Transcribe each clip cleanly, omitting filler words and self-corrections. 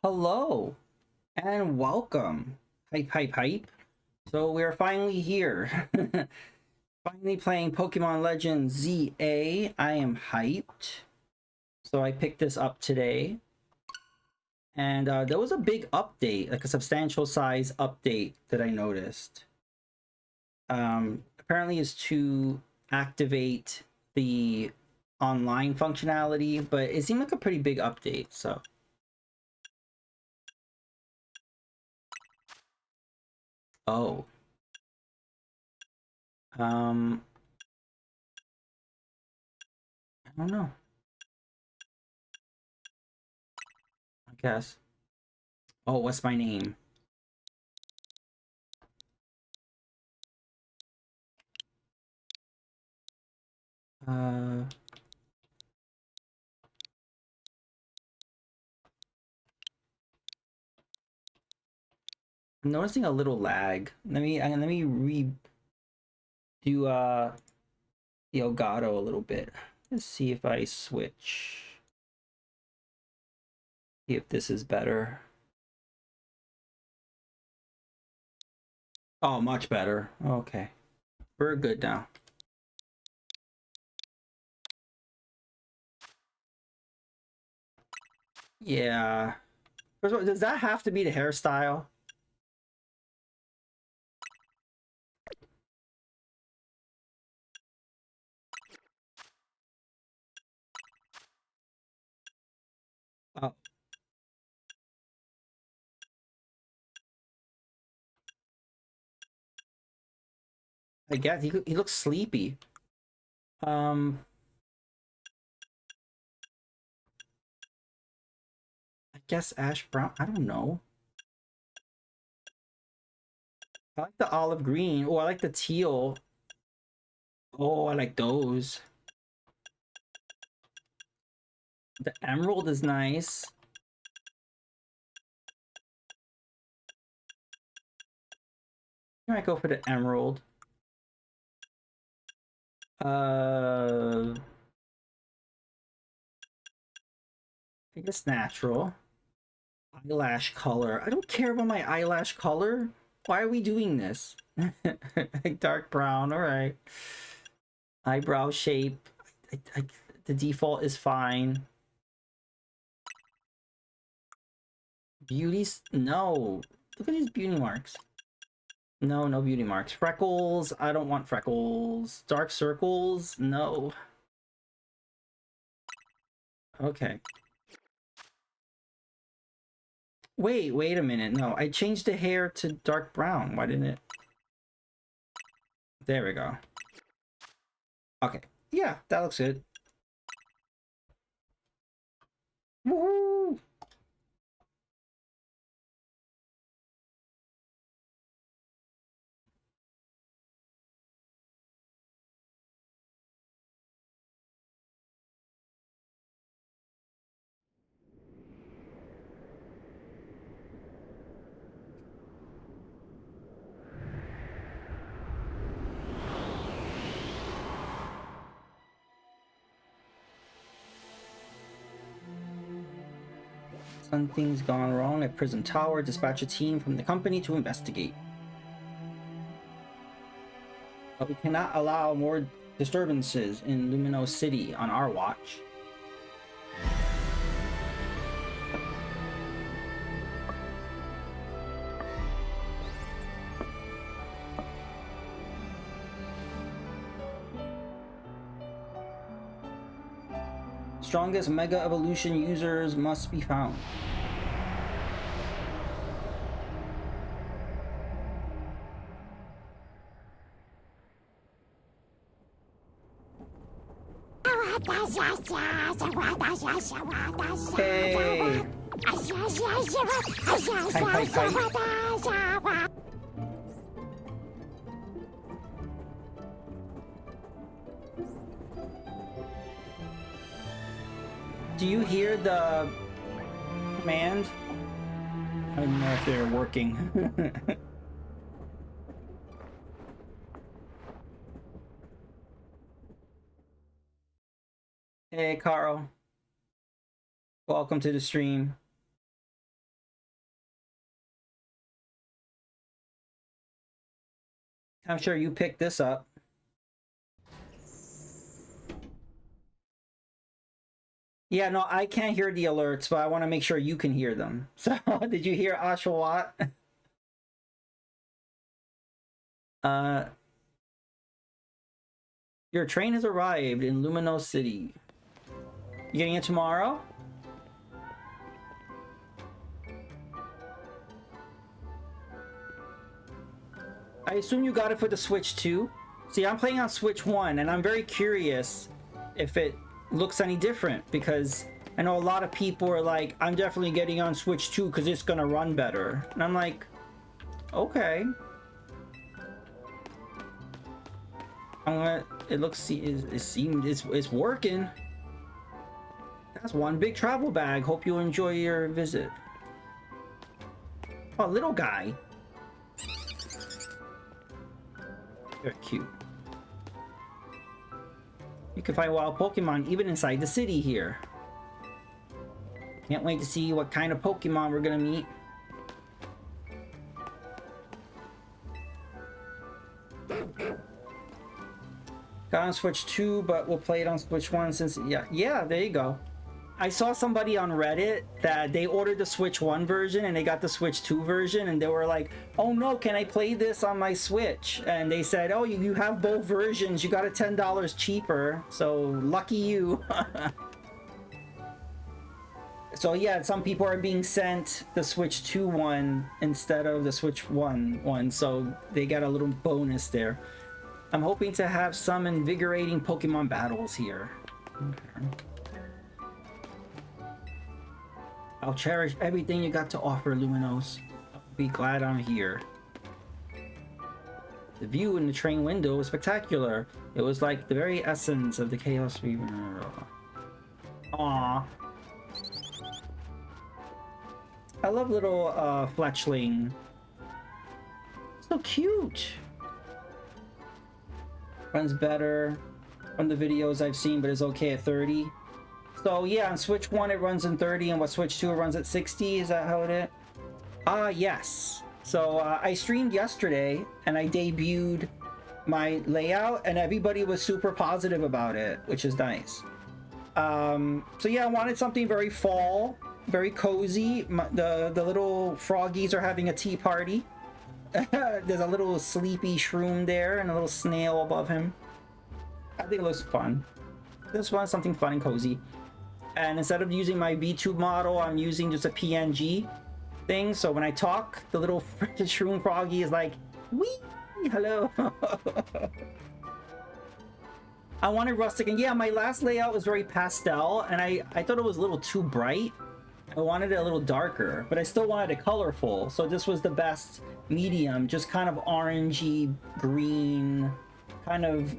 Hello and welcome. Hype, hype, hype. So we're finally here. Finally playing Pokemon Legends ZA. I am hyped. So I picked this up today. And there was a big update, like a substantial size update that I noticed. Apparently is to activate the online functionality, but it seemed like a pretty big update, so. Oh. Um, I don't know. I guess. Oh, what's my name? I'm noticing a little lag. Let me redo the Elgato a little bit. Let's see if I switch. See if this is better. Oh, much better. Okay. We're good now. Yeah. First of all, does that have to be the hairstyle? Oh, I guess he looks sleepy. Um, I guess ash brown. I don't know. I like the olive green. Oh, I like the teal. Oh, I like those. The emerald is nice. I might go for the emerald. I guess natural. Eyelash color. I don't care about my eyelash color. Why are we doing this? Like dark brown, alright. Eyebrow shape. I, the default is fine. Beauties? No. Look at these beauty marks. No, no beauty marks. Freckles? I don't want freckles. Dark circles? No. Okay. Wait a minute. No, I changed the hair to dark brown. Why didn't it? There we go. Okay. Yeah, that looks good. Woohoo! Something's gone wrong at Prison Tower. Dispatch a team from the company to investigate. But we cannot allow more disturbances in Lumino City on our watch. Strongest Mega Evolution users must be found. Hey! Hype. Do you hear the command? I don't know if they're working. Hey, Carl. Welcome to the stream. I'm sure you picked this up. Yeah, no, I can't hear the alerts, but I want to make sure you can hear them. So, did you hear Ashwat? Your train has arrived in Luminos City. You getting it tomorrow? I assume you got it for the Switch 2. See, I'm playing on Switch 1, and I'm very curious if it looks any different, because I know a lot of people are like, I'm definitely getting on Switch 2 because it's gonna run better. And I'm like, okay. It looks, it's working. That's one big travel bag. Hope you enjoy your visit. Oh, little guy. They're cute. You can find wild Pokemon even inside the city here. Can't wait to see what kind of Pokemon we're gonna meet. Got on Switch 2, but we'll play it on Switch 1 since... Yeah, there you go. I saw somebody on Reddit that they ordered the Switch 1 version and they got the Switch 2 version, and they were like, oh no, can I play this on my Switch? And they said, oh, you have both versions. You got it $10 cheaper. So lucky you. So yeah, some people are being sent the Switch 2 one instead of the Switch 1 one. So they got a little bonus there. I'm hoping to have some invigorating Pokemon battles here. Okay. I'll cherish everything you got to offer, Luminos. I'll be glad I'm here. The view in the train window was spectacular. It was like the very essence of the chaos we... Aww. I love little fletchling. So cute. Runs better from the videos I've seen, but it's okay at 30. So yeah, on Switch 1 it runs in 30, and what Switch 2 it runs at 60. Is that how it is? Yes. So I streamed yesterday and I debuted my layout, and everybody was super positive about it, which is nice. So yeah, I wanted something very fall, very cozy. The little froggies are having a tea party. There's a little sleepy shroom there and a little snail above him. I think it looks fun. This one's something fun and cozy. And instead of using my VTube model, I'm using just a PNG thing. So when I talk, the little shroom froggy is like, wee, hello. I wanted rustic, and yeah, my last layout was very pastel, and I thought it was a little too bright. I wanted it a little darker, but I still wanted it colorful. So this was the best medium, just kind of orangey, green, kind of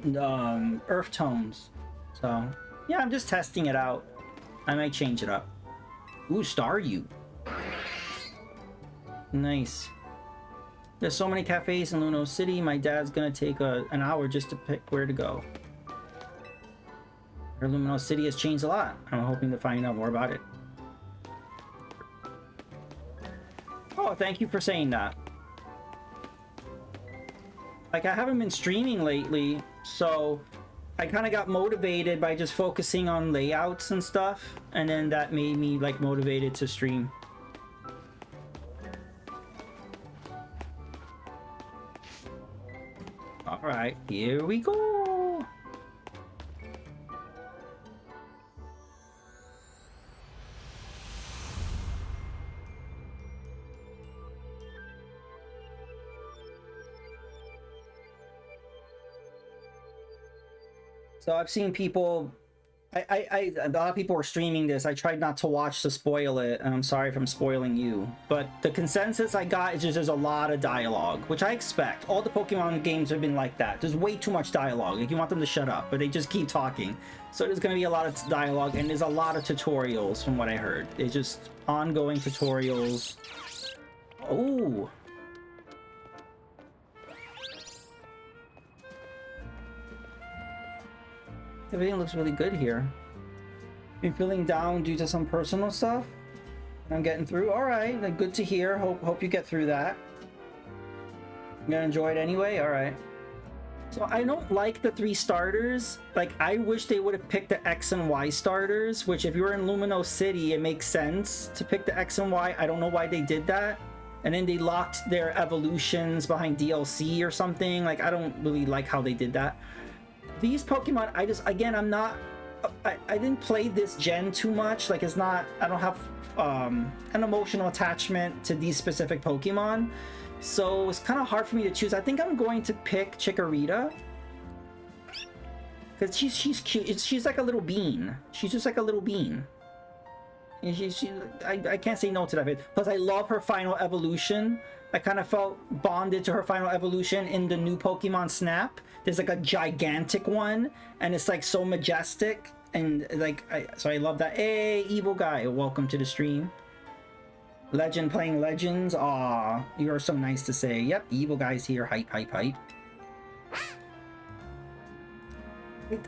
earth tones. So yeah, I'm just testing it out. I might change it up. Ooh, Staryu. Nice. There's so many cafes in Luminos City. My dad's gonna take an hour just to pick where to go. Luminos City has changed a lot. I'm hoping to find out more about it. Oh, thank you for saying that. Like, I haven't been streaming lately, so I kind of got motivated by just focusing on layouts and stuff, and then that made me like motivated to stream. All right, here we go. So I've seen people, a lot of people were streaming this. I tried not to watch to spoil it, and I'm sorry if I'm spoiling you. But the consensus I got is just there's a lot of dialogue, which I expect. All the Pokemon games have been like that. There's way too much dialogue. Like, you want them to shut up, but they just keep talking. So there's going to be a lot of dialogue, and there's a lot of tutorials from what I heard. It's just ongoing tutorials. Oh. Everything looks really good here. Been feeling down due to some personal stuff. I'm getting through. All right, good to hear. Hope you get through that. You gonna enjoy it anyway. All right. So I don't like the 3 starters. Like, I wish they would have picked the X and Y starters, which if you're in Lumino City, it makes sense to pick the X and Y. I don't know why they did that. And then they locked their evolutions behind DLC or something. Like, I don't really like how they did that. These Pokemon, I didn't play this gen too much. Like, I don't have an emotional attachment to these specific Pokemon. So it's kind of hard for me to choose. I think I'm going to pick Chikorita. Because she's cute. She's like a little bean. She's just like a little bean. And I can't say no to that. Plus, I love her final evolution. I kind of felt bonded to her final evolution in the new Pokemon Snap. There's like a gigantic one, and it's like so majestic. And like, so I love that. Hey, evil guy, welcome to the stream. Legend playing Legends. Aw, you are so nice to say. Yep, evil guy's here. Hype, hype, hype.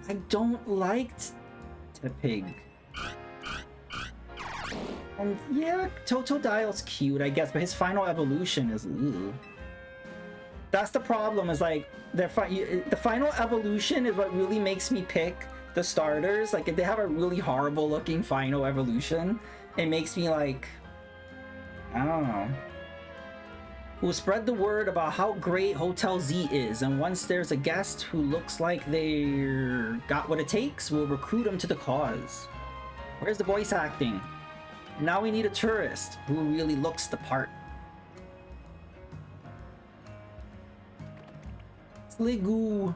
I don't like Tepig. And yeah, Totodile's cute, I guess, but his final evolution is... Ugh. That's the problem, is like, the final evolution is what really makes me pick the starters. Like, if they have a really horrible looking final evolution, it makes me like... I don't know. We'll spread the word about how great Hotel Z is, and once there's a guest who looks like they're got what it takes, we'll recruit them to the cause. Where's the voice acting? Now we need a tourist who really looks the part. Sliggoo.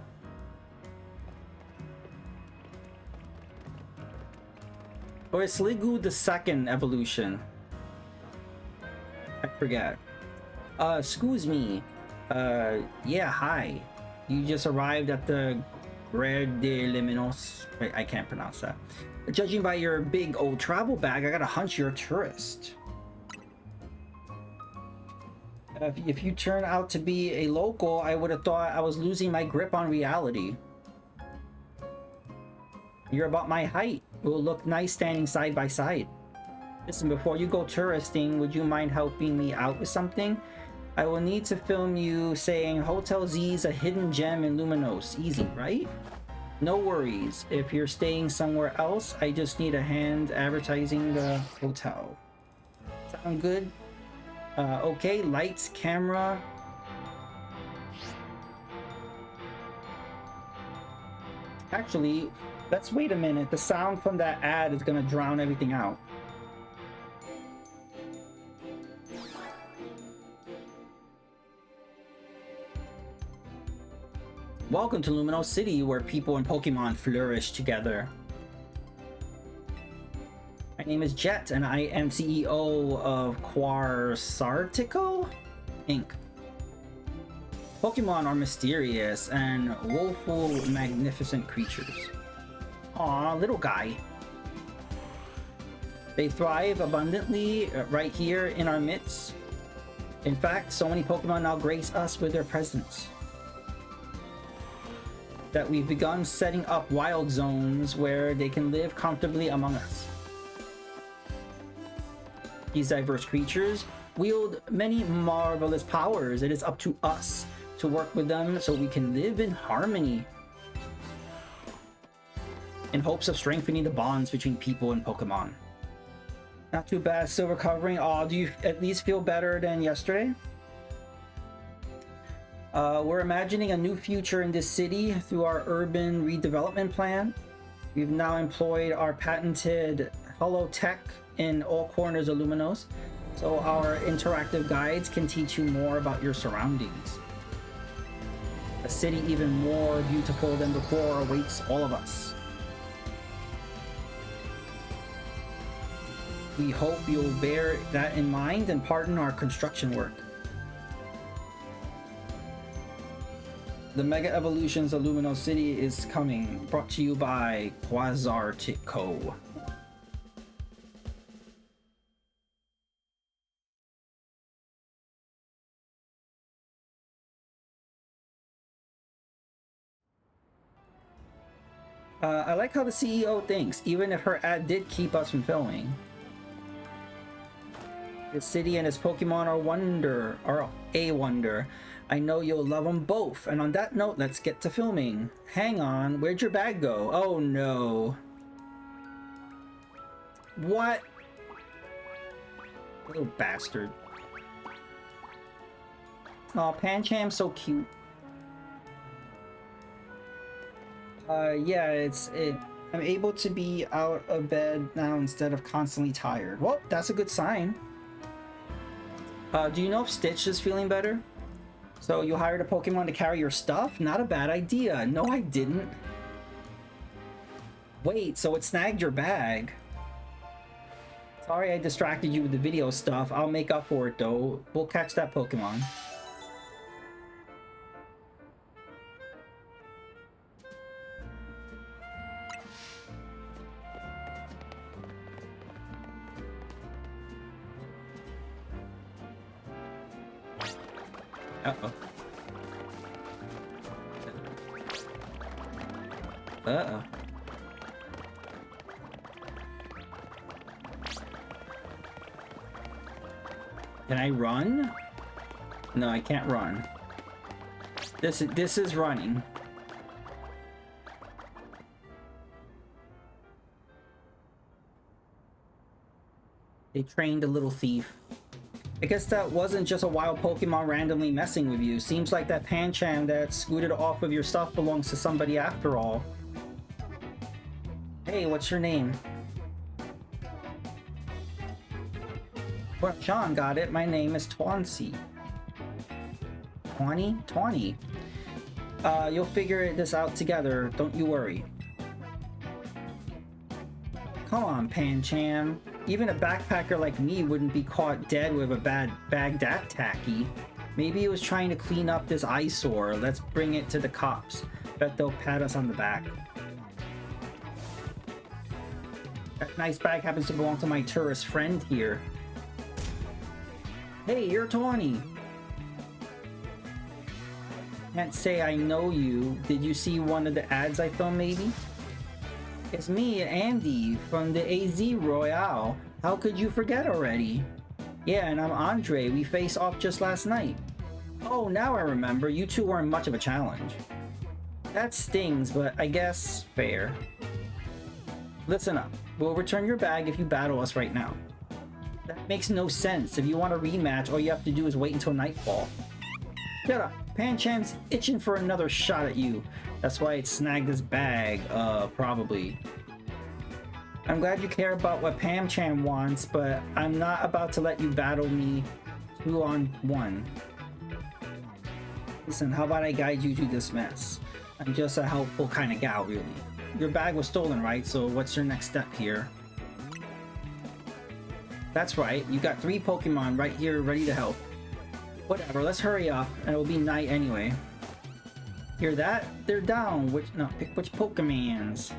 Or is Sliggoo the second evolution? I forget. Excuse me. Yeah, hi. You just arrived at the Grade de Liminos. Wait, I can't pronounce that. Judging by your big old travel bag, I got a hunch you're a tourist. If you turn out to be a local, I would have thought I was losing my grip on reality. You're about my height. It will look nice standing side by side. Listen, before you go touristing, would you mind helping me out with something? I will need to film you saying Hotel Z's a hidden gem in Luminos. Easy, right? No worries. If you're staying somewhere else, I just need a hand advertising the hotel. Sound good? Okay, lights, camera. Actually, let's wait a minute. The sound from that ad is gonna drown everything out. Welcome to Lumino City, where people and Pokemon flourish together. My name is Jet, and I am CEO of Quarsartico Inc. Pokemon are mysterious and woeful, magnificent creatures. Aw, little guy. They thrive abundantly right here in our midst. In fact, so many Pokemon now grace us with their presence that we've begun setting up wild zones where they can live comfortably among us. These diverse creatures wield many marvelous powers. It is up to us to work with them so we can live in harmony, in hopes of strengthening the bonds between people and Pokemon. Not too bad, still recovering. Aw, do you at least feel better than yesterday? We're imagining a new future in this city through our urban redevelopment plan. We've now employed our patented holotech in all corners of Luminos, so our interactive guides can teach you more about your surroundings. A city even more beautiful than before awaits all of us. We hope you'll bear that in mind and pardon our construction work. The Mega Evolutions of Lumino City is coming, brought to you by Quarsartico. I like how the CEO thinks, even if her ad did keep us from filming. The city and its Pokemon are a wonder. I know you'll love them both. And on that note, let's get to filming. Hang on, where'd your bag go? Oh no. What? Little bastard. Oh, Pancham's so cute. Yeah, I'm able to be out of bed now instead of constantly tired. Well, that's a good sign. Do you know if Stitch is feeling better? So you hired a Pokemon to carry your stuff? Not a bad idea. No, I didn't. Wait, so it snagged your bag. Sorry I distracted you with the video stuff. I'll make up for it though. We'll catch that Pokemon. Uh-oh. Uh-oh. Can I run? No, I can't run. This is running. They trained a little thief. I guess that wasn't just a wild Pokemon randomly messing with you. Seems like that Pancham that scooted off of your stuff belongs to somebody after all. Hey, what's your name? Well, John got it. My name is Twansy. 20? You'll figure this out together. Don't you worry. Come on, Pancham. Even a backpacker like me wouldn't be caught dead with a bag that tacky. Maybe it was trying to clean up this eyesore. Let's bring it to the cops. Bet they'll pat us on the back. That nice bag happens to belong to my tourist friend here. Hey, you're Tawny. Can't say I know you. Did you see one of the ads I filmed maybe? It's me, Andy, from the AZ Royale. How could you forget already? Yeah, and I'm Andre. We faced off just last night. Oh, now I remember. You two weren't much of a challenge. That stings, but I guess fair. Listen up. We'll return your bag if you battle us right now. That makes no sense. If you want a rematch, all you have to do is wait until nightfall. Shut up. Pancham's itching for another shot at you. That's why it snagged this bag, probably. I'm glad you care about what Pancham wants, but I'm not about to let you battle me 2-on-1. Listen, how about I guide you through this mess? I'm just a helpful kind of gal, really. Your bag was stolen, right? So what's your next step here? That's right, you got 3 Pokemon right here ready to help. Whatever, let's hurry up, and it'll be night anyway. Hear that? They're down. Pick which Pokemons.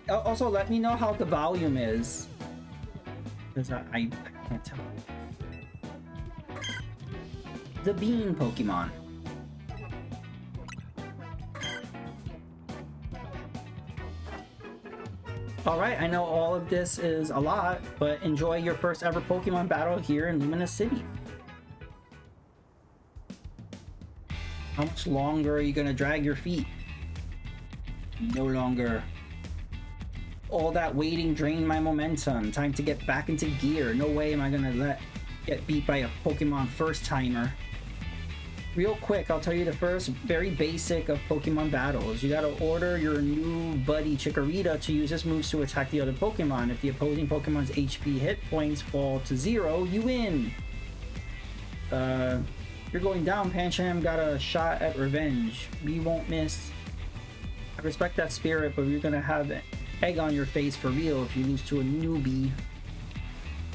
Also let me know how the volume is. Because I can't tell. The Bean Pokemon. Alright, I know all of this is a lot, but enjoy your first ever Pokemon battle here in Lumina City. How much longer are you gonna drag your feet? No longer. All that waiting drained my momentum. Time to get back into gear. No way am I gonna get beat by a Pokemon first timer. Real quick, I'll tell you the first very basic of Pokemon battles. You gotta order your new buddy Chikorita to use his moves to attack the other Pokemon. If the opposing Pokemon's HP hit points fall to 0, you win. You're going down, Pancham got a shot at revenge. We won't miss. I respect that spirit, but you're gonna have egg on your face for real if you lose to a newbie.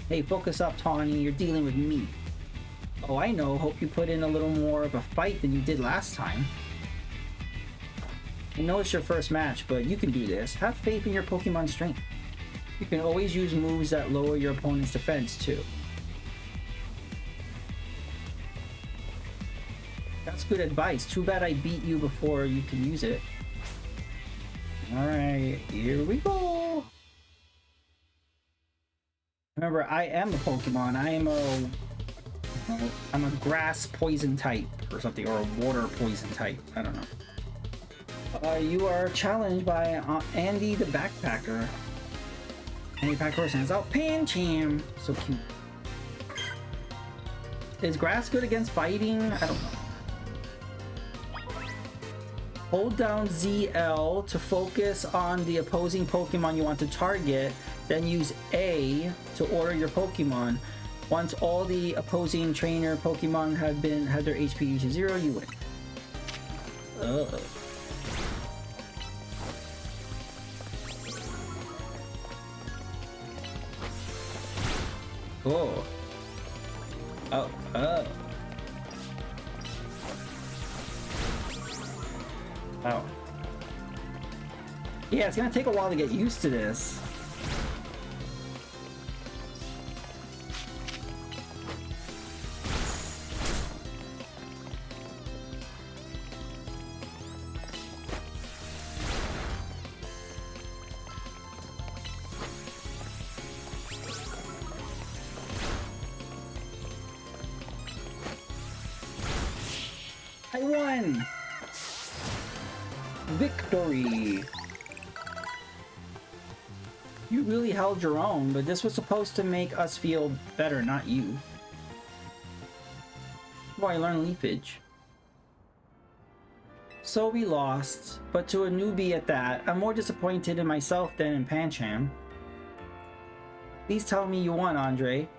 Hey, focus up, Tawny. You're dealing with me. Oh, I know. Hope you put in a little more of a fight than you did last time. I know it's your first match, but you can do this. Have faith in your Pokemon's strength. You can always use moves that lower your opponent's defense, too. That's good advice. Too bad I beat you before you can use it. Alright, here we go. Remember, I am a Pokemon. I'm a grass poison type or something, or a water poison type. I don't know. You are challenged by Andy the Backpacker. Andy Backpacker stands out. Pancham! So cute. Is grass good against fighting? I don't know. Hold down ZL to focus on the opposing Pokemon you want to target, then use A to order your Pokemon. Once all the opposing trainer Pokemon had their HP reached 0, you win. Ugh. Oh. Oh. Oh. Oh. Yeah, it's gonna take a while to get used to this. I won! Victory! You really held your own, but this was supposed to make us feel better, not you. Boy, I learned leafage. So we lost, but to a newbie at that. I'm more disappointed in myself than in Pancham. Please tell me you won, Andre.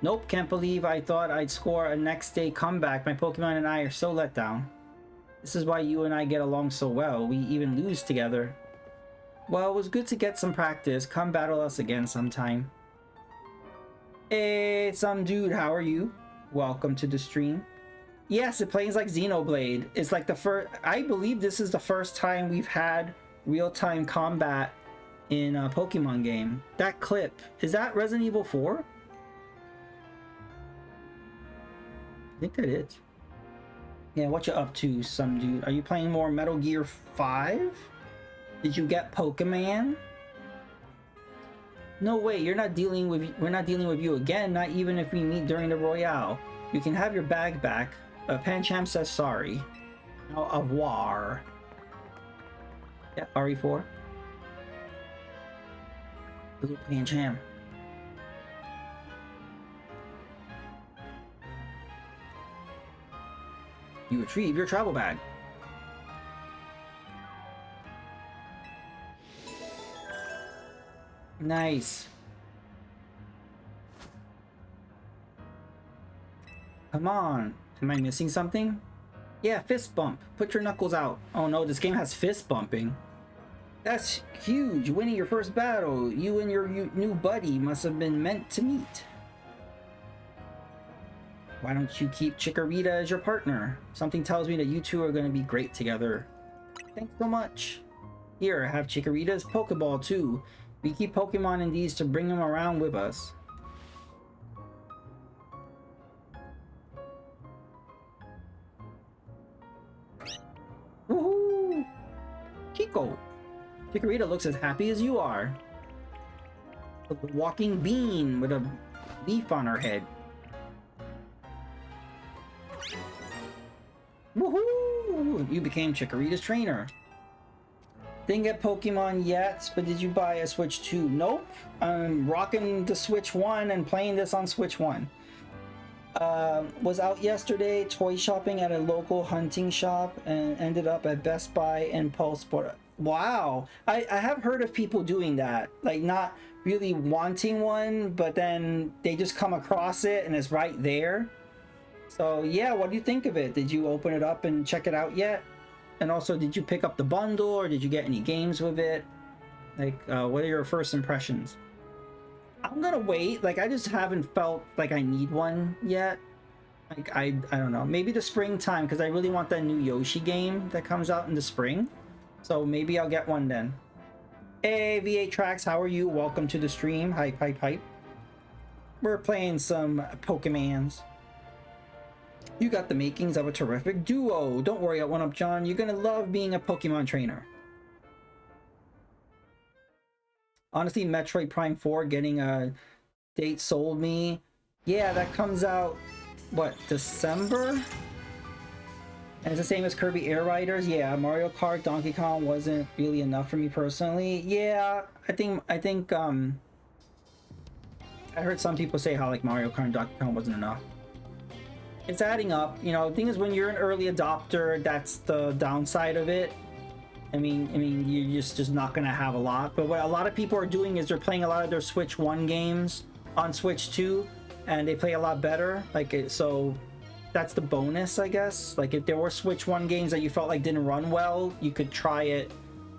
Nope, can't believe I thought I'd score a next day comeback. My Pokemon and I are so let down. This is why you and I get along so well. We even lose together. Well, it was good to get some practice. Come battle us again sometime. Hey, some dude, how are you? Welcome to the stream. Yes, it plays like Xenoblade. It's like the first... I believe this is the first time we've had real-time combat in a Pokemon game. That clip, is that Resident Evil 4? I think that is. Yeah, what you up to, some dude? Are you playing more Metal Gear 5? Did you get Pokemon? No way, we're not dealing with you again, not even if we meet during the Royale. You can have your bag back. Pancham says sorry. Au revoir. Yeah, RE4. Little Pancham. You retrieve your travel bag. Nice. Come on. Am I missing something? Yeah, fist bump. Put your knuckles out. Oh no, this game has fist bumping. That's huge. Winning your first battle. You and your new buddy must have been meant to meet. Why don't you keep Chikorita as your partner? Something tells me that you two are going to be great together. Thanks so much. Here, have Chikorita's Pokeball too. We keep Pokemon in these to bring them around with us. Woohoo! Chico! Chikorita looks as happy as you are. A walking bean with a leaf on her head. Woohoo! You became Chikorita's trainer. Didn't get Pokemon yet, but did you buy a Switch 2? Nope. I'm rocking the Switch 1 and playing this on Switch 1. Was out yesterday toy shopping at a local hunting shop and ended up at Best Buy and Pulse Sport. Wow. I have heard of people doing that. Like not really wanting one, but then they just come across it and it's right there. So yeah, what do you think of it? Did you open it up and check it out yet? And also, did you pick up the bundle or did you get any games with it? Like, what are your first impressions? I'm gonna wait. Like, I just haven't felt like I need one yet. Like, I don't know. Maybe the springtime, because I really want that new Yoshi game that comes out in the spring. So maybe I'll get one then. Hey, V8 Tracks, how are you? Welcome to the stream. Hype, hype, hype. We're playing some Pokemons. You got the makings of a terrific duo. Don't worry, at 1UpJohn, you're gonna love being a Pokemon trainer. Honestly, Metroid Prime 4 getting a date sold me. Yeah, that comes out, what, December? And it's the same as Kirby Air Riders. Yeah, Mario Kart, Donkey Kong wasn't really enough for me personally. Yeah, I think I heard some people say how like Mario Kart and Donkey Kong wasn't enough. It's adding up, you know. The thing is, when you're an early adopter, that's the downside of it. I mean, you're just not gonna have a lot. But what a lot of people are doing is they're playing a lot of their Switch 1 games on Switch 2, and they play a lot better. So that's the bonus, I guess. Like, if there were Switch 1 games that you felt like didn't run well, you could try it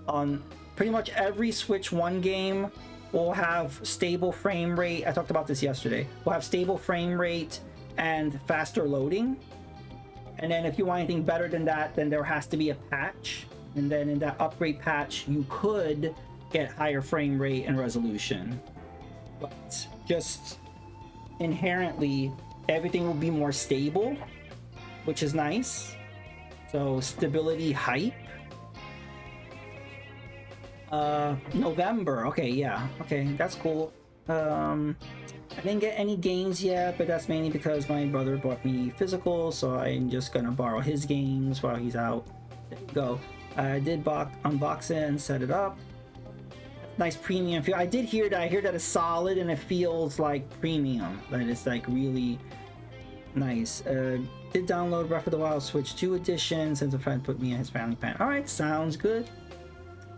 on pretty much every Switch 1 game. Will have stable frame rate. I talked about this yesterday. We'll have stable frame rate and faster loading. And then if you want anything better than that, then there has to be a patch. And then in that upgrade patch, you could get higher frame rate and resolution. But just inherently, everything will be more stable, which is nice. So stability hype. November. Okay, yeah. Okay, that's cool. I didn't get any games yet, but that's mainly because my brother bought me physical, so I'm just gonna borrow his games while he's out. There you go. I did unbox it and set it up. Nice premium feel. I did hear that. I hear that it's solid and it feels like premium. That it's like really nice. Did download Breath of the Wild Switch 2 edition since a friend put me in his family plan. All right, sounds good.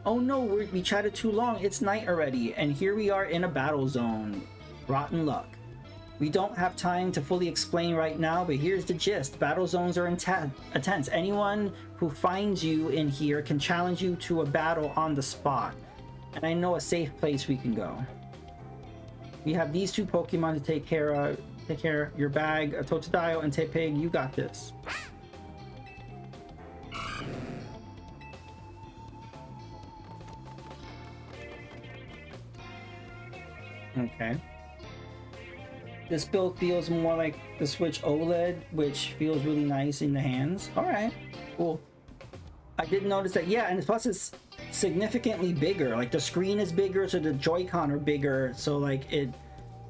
Oh no, we chatted too long. It's night already, and here we are in a battle zone. Rotten luck. We don't have time to fully explain right now, but here's the gist. Battle zones are intense. Anyone who finds you in here can challenge you to a battle on the spot. And I know a safe place we can go. We have these two Pokemon to take care of. Take care. Your bag, a Totodile and Tepig. You got this. Okay. This build feels more like the Switch OLED, which feels really nice in the hands. All right, cool. I did notice that, yeah, and plus it's significantly bigger. Like the screen is bigger, so the Joy-Con are bigger. So like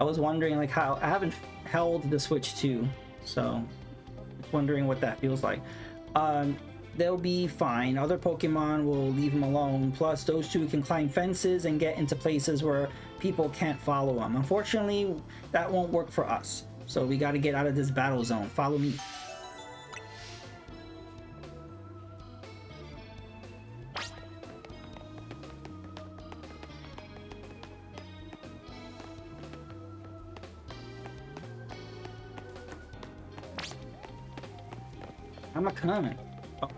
I was wondering like how I haven't held the Switch 2, so wondering what that feels like. They'll be fine. Other Pokemon will leave them alone. Plus, those two can climb fences and get into places where people can't follow them. Unfortunately, that won't work for us. So we got to get out of this battle zone. Follow me. I'm not coming. Oh.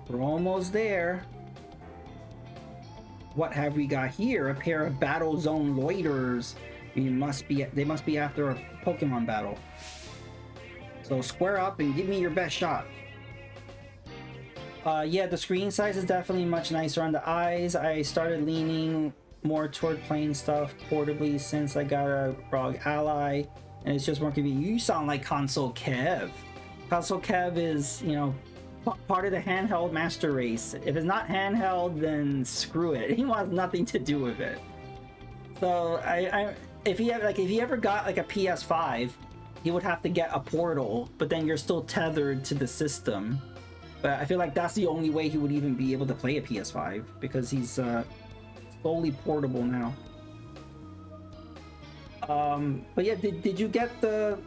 We're almost there. What have we got here? A pair of battle zone loiterers. They must be after a Pokemon battle. So square up and give me your best shot. Yeah, the screen size is definitely much nicer on the eyes. I started leaning more toward playing stuff portably since I got a ROG Ally, and it's just more convenient. You sound like Console Kev. Console Kev is, you know, part of the handheld master race. If it's not handheld, then screw it. He wants nothing to do with it. So if he ever got like a PS5, he would have to get a Portal, but then you're still tethered to the system. But I feel like that's the only way he would even be able to play a PS5, because he's solely portable now. But yeah, did you get the...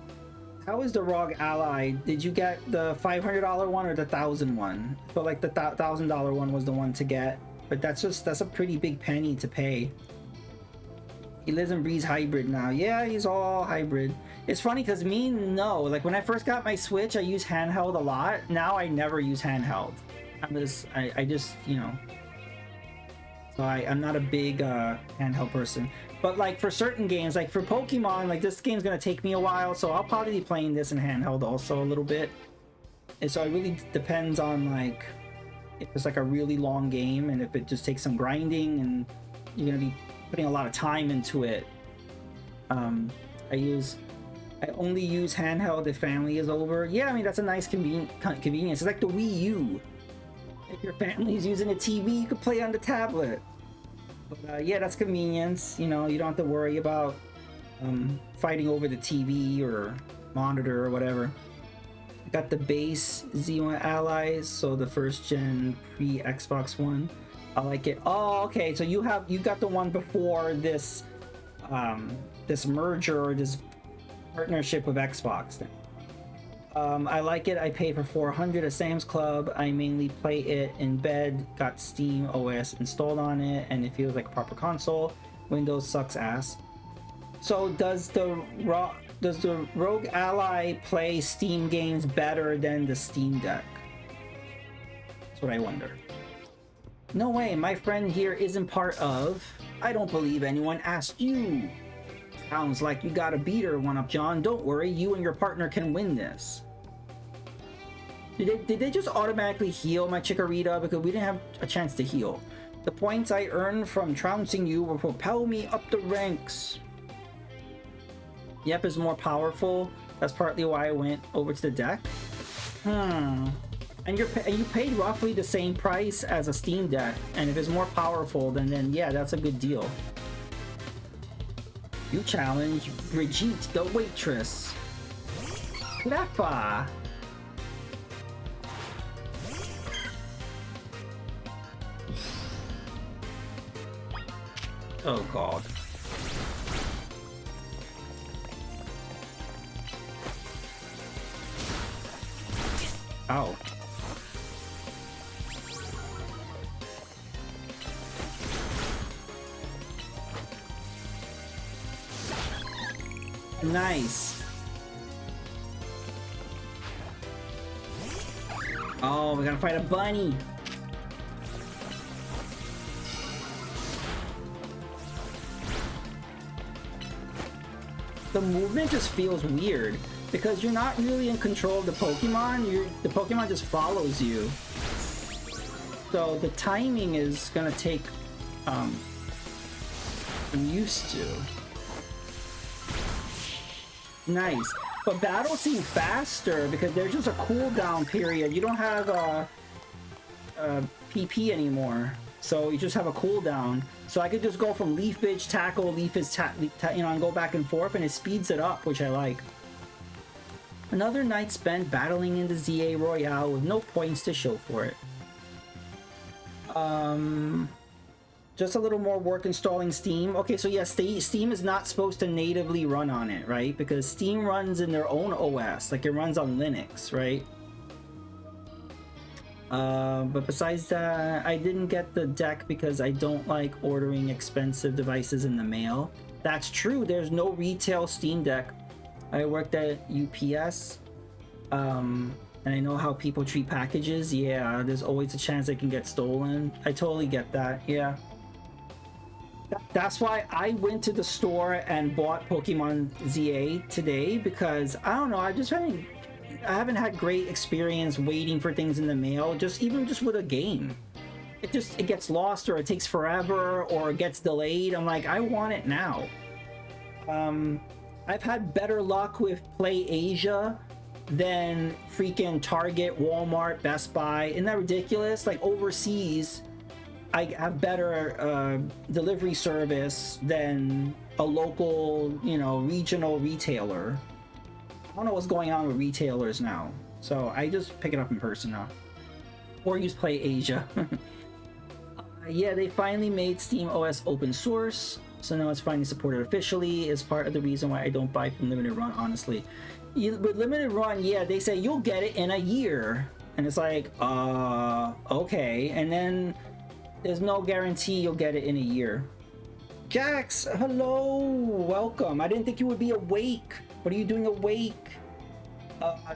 How is the ROG Ally? Did you get the $500 one or the $1,000 one? I feel like the $1,000 one was the one to get, but that's a pretty big penny to pay. He lives and breathes hybrid now. Yeah, he's all hybrid. It's funny because like when I first got my Switch, I used handheld a lot. Now I never use handheld. I just, you know. So I'm not a big handheld person. But like for certain games, like for Pokemon, like this game's gonna take me a while, so I'll probably be playing this in handheld also a little bit. And so it really depends on like if it's like a really long game and if it just takes some grinding and you're gonna be putting a lot of time into it. I only use handheld if family is over. Yeah, I mean that's a nice convenience. It's like the Wii U. If your family's using a TV, you could play on the tablet. But yeah, that's convenience. You know, you don't have to worry about fighting over the TV or monitor or whatever. Got the base Z1 allies, so the first gen pre Xbox One. I like it. Oh, okay. So you got the one before this this merger or this partnership with Xbox then. I like it. I pay for 400 at Sam's Club. I mainly play it in bed. Got Steam OS installed on it, and it feels like a proper console. Windows sucks ass. So does the Rogue Ally play Steam games better than the Steam Deck? That's what I wonder. No way, my friend here isn't part of. I don't believe anyone asked you. Sounds like you got a beater, 1UpJohn. Don't worry, you and your partner can win this. Did they just automatically heal my Chikorita? Because we didn't have a chance to heal. The points I earned from trouncing you will propel me up the ranks. Yep is more powerful. That's partly why I went over to the deck. And you paid roughly the same price as a Steam Deck, and if it's more powerful, then yeah, that's a good deal. You challenge Brigitte the waitress. Cleffa. Oh god. Ow. Nice. Oh, we're gonna fight a bunny. The movement just feels weird because you're not really in control of the Pokemon. The Pokemon just follows you. So the timing is gonna take I'm used to. Nice. But battles seem faster because there's just a cooldown period. You don't have a PP anymore. So you just have a cooldown. So I could just go from Leaf Bitch, Tackle, Leaf is you know, and go back and forth, and it speeds it up, which I like. Another night spent battling in the ZA Royale with no points to show for it. Just a little more work installing Steam. Okay, so yeah, Steam is not supposed to natively run on it, right? Because Steam runs in their own OS, like it runs on Linux, right? But besides that, I didn't get the deck because I don't like ordering expensive devices in the mail. That's true, there's no retail Steam Deck. I worked at UPS, and I know how people treat packages. Yeah, there's always a chance they can get stolen. I totally get that, yeah. That's why I went to the store and bought Pokemon ZA today, because I don't know, I haven't had great experience waiting for things in the mail, even just with a game. It gets lost, or it takes forever, or it gets delayed. I'm like, I want it now. I've had better luck with Play Asia than freaking Target, Walmart, Best Buy. Isn't that ridiculous? Like overseas, I have better delivery service than a local, you know, regional retailer. I don't know what's going on with retailers now, so I just pick it up in person now, or use Play Asia. Yeah, they finally made Steam OS open source, so now it's finally supported officially. Is part of the reason why I don't buy from Limited Run, honestly. With Limited Run, yeah, they say you'll get it in a year, and it's like, okay, and then there's no guarantee you'll get it in a year. Jax, hello, welcome. I didn't think you would be awake. What are you doing awake?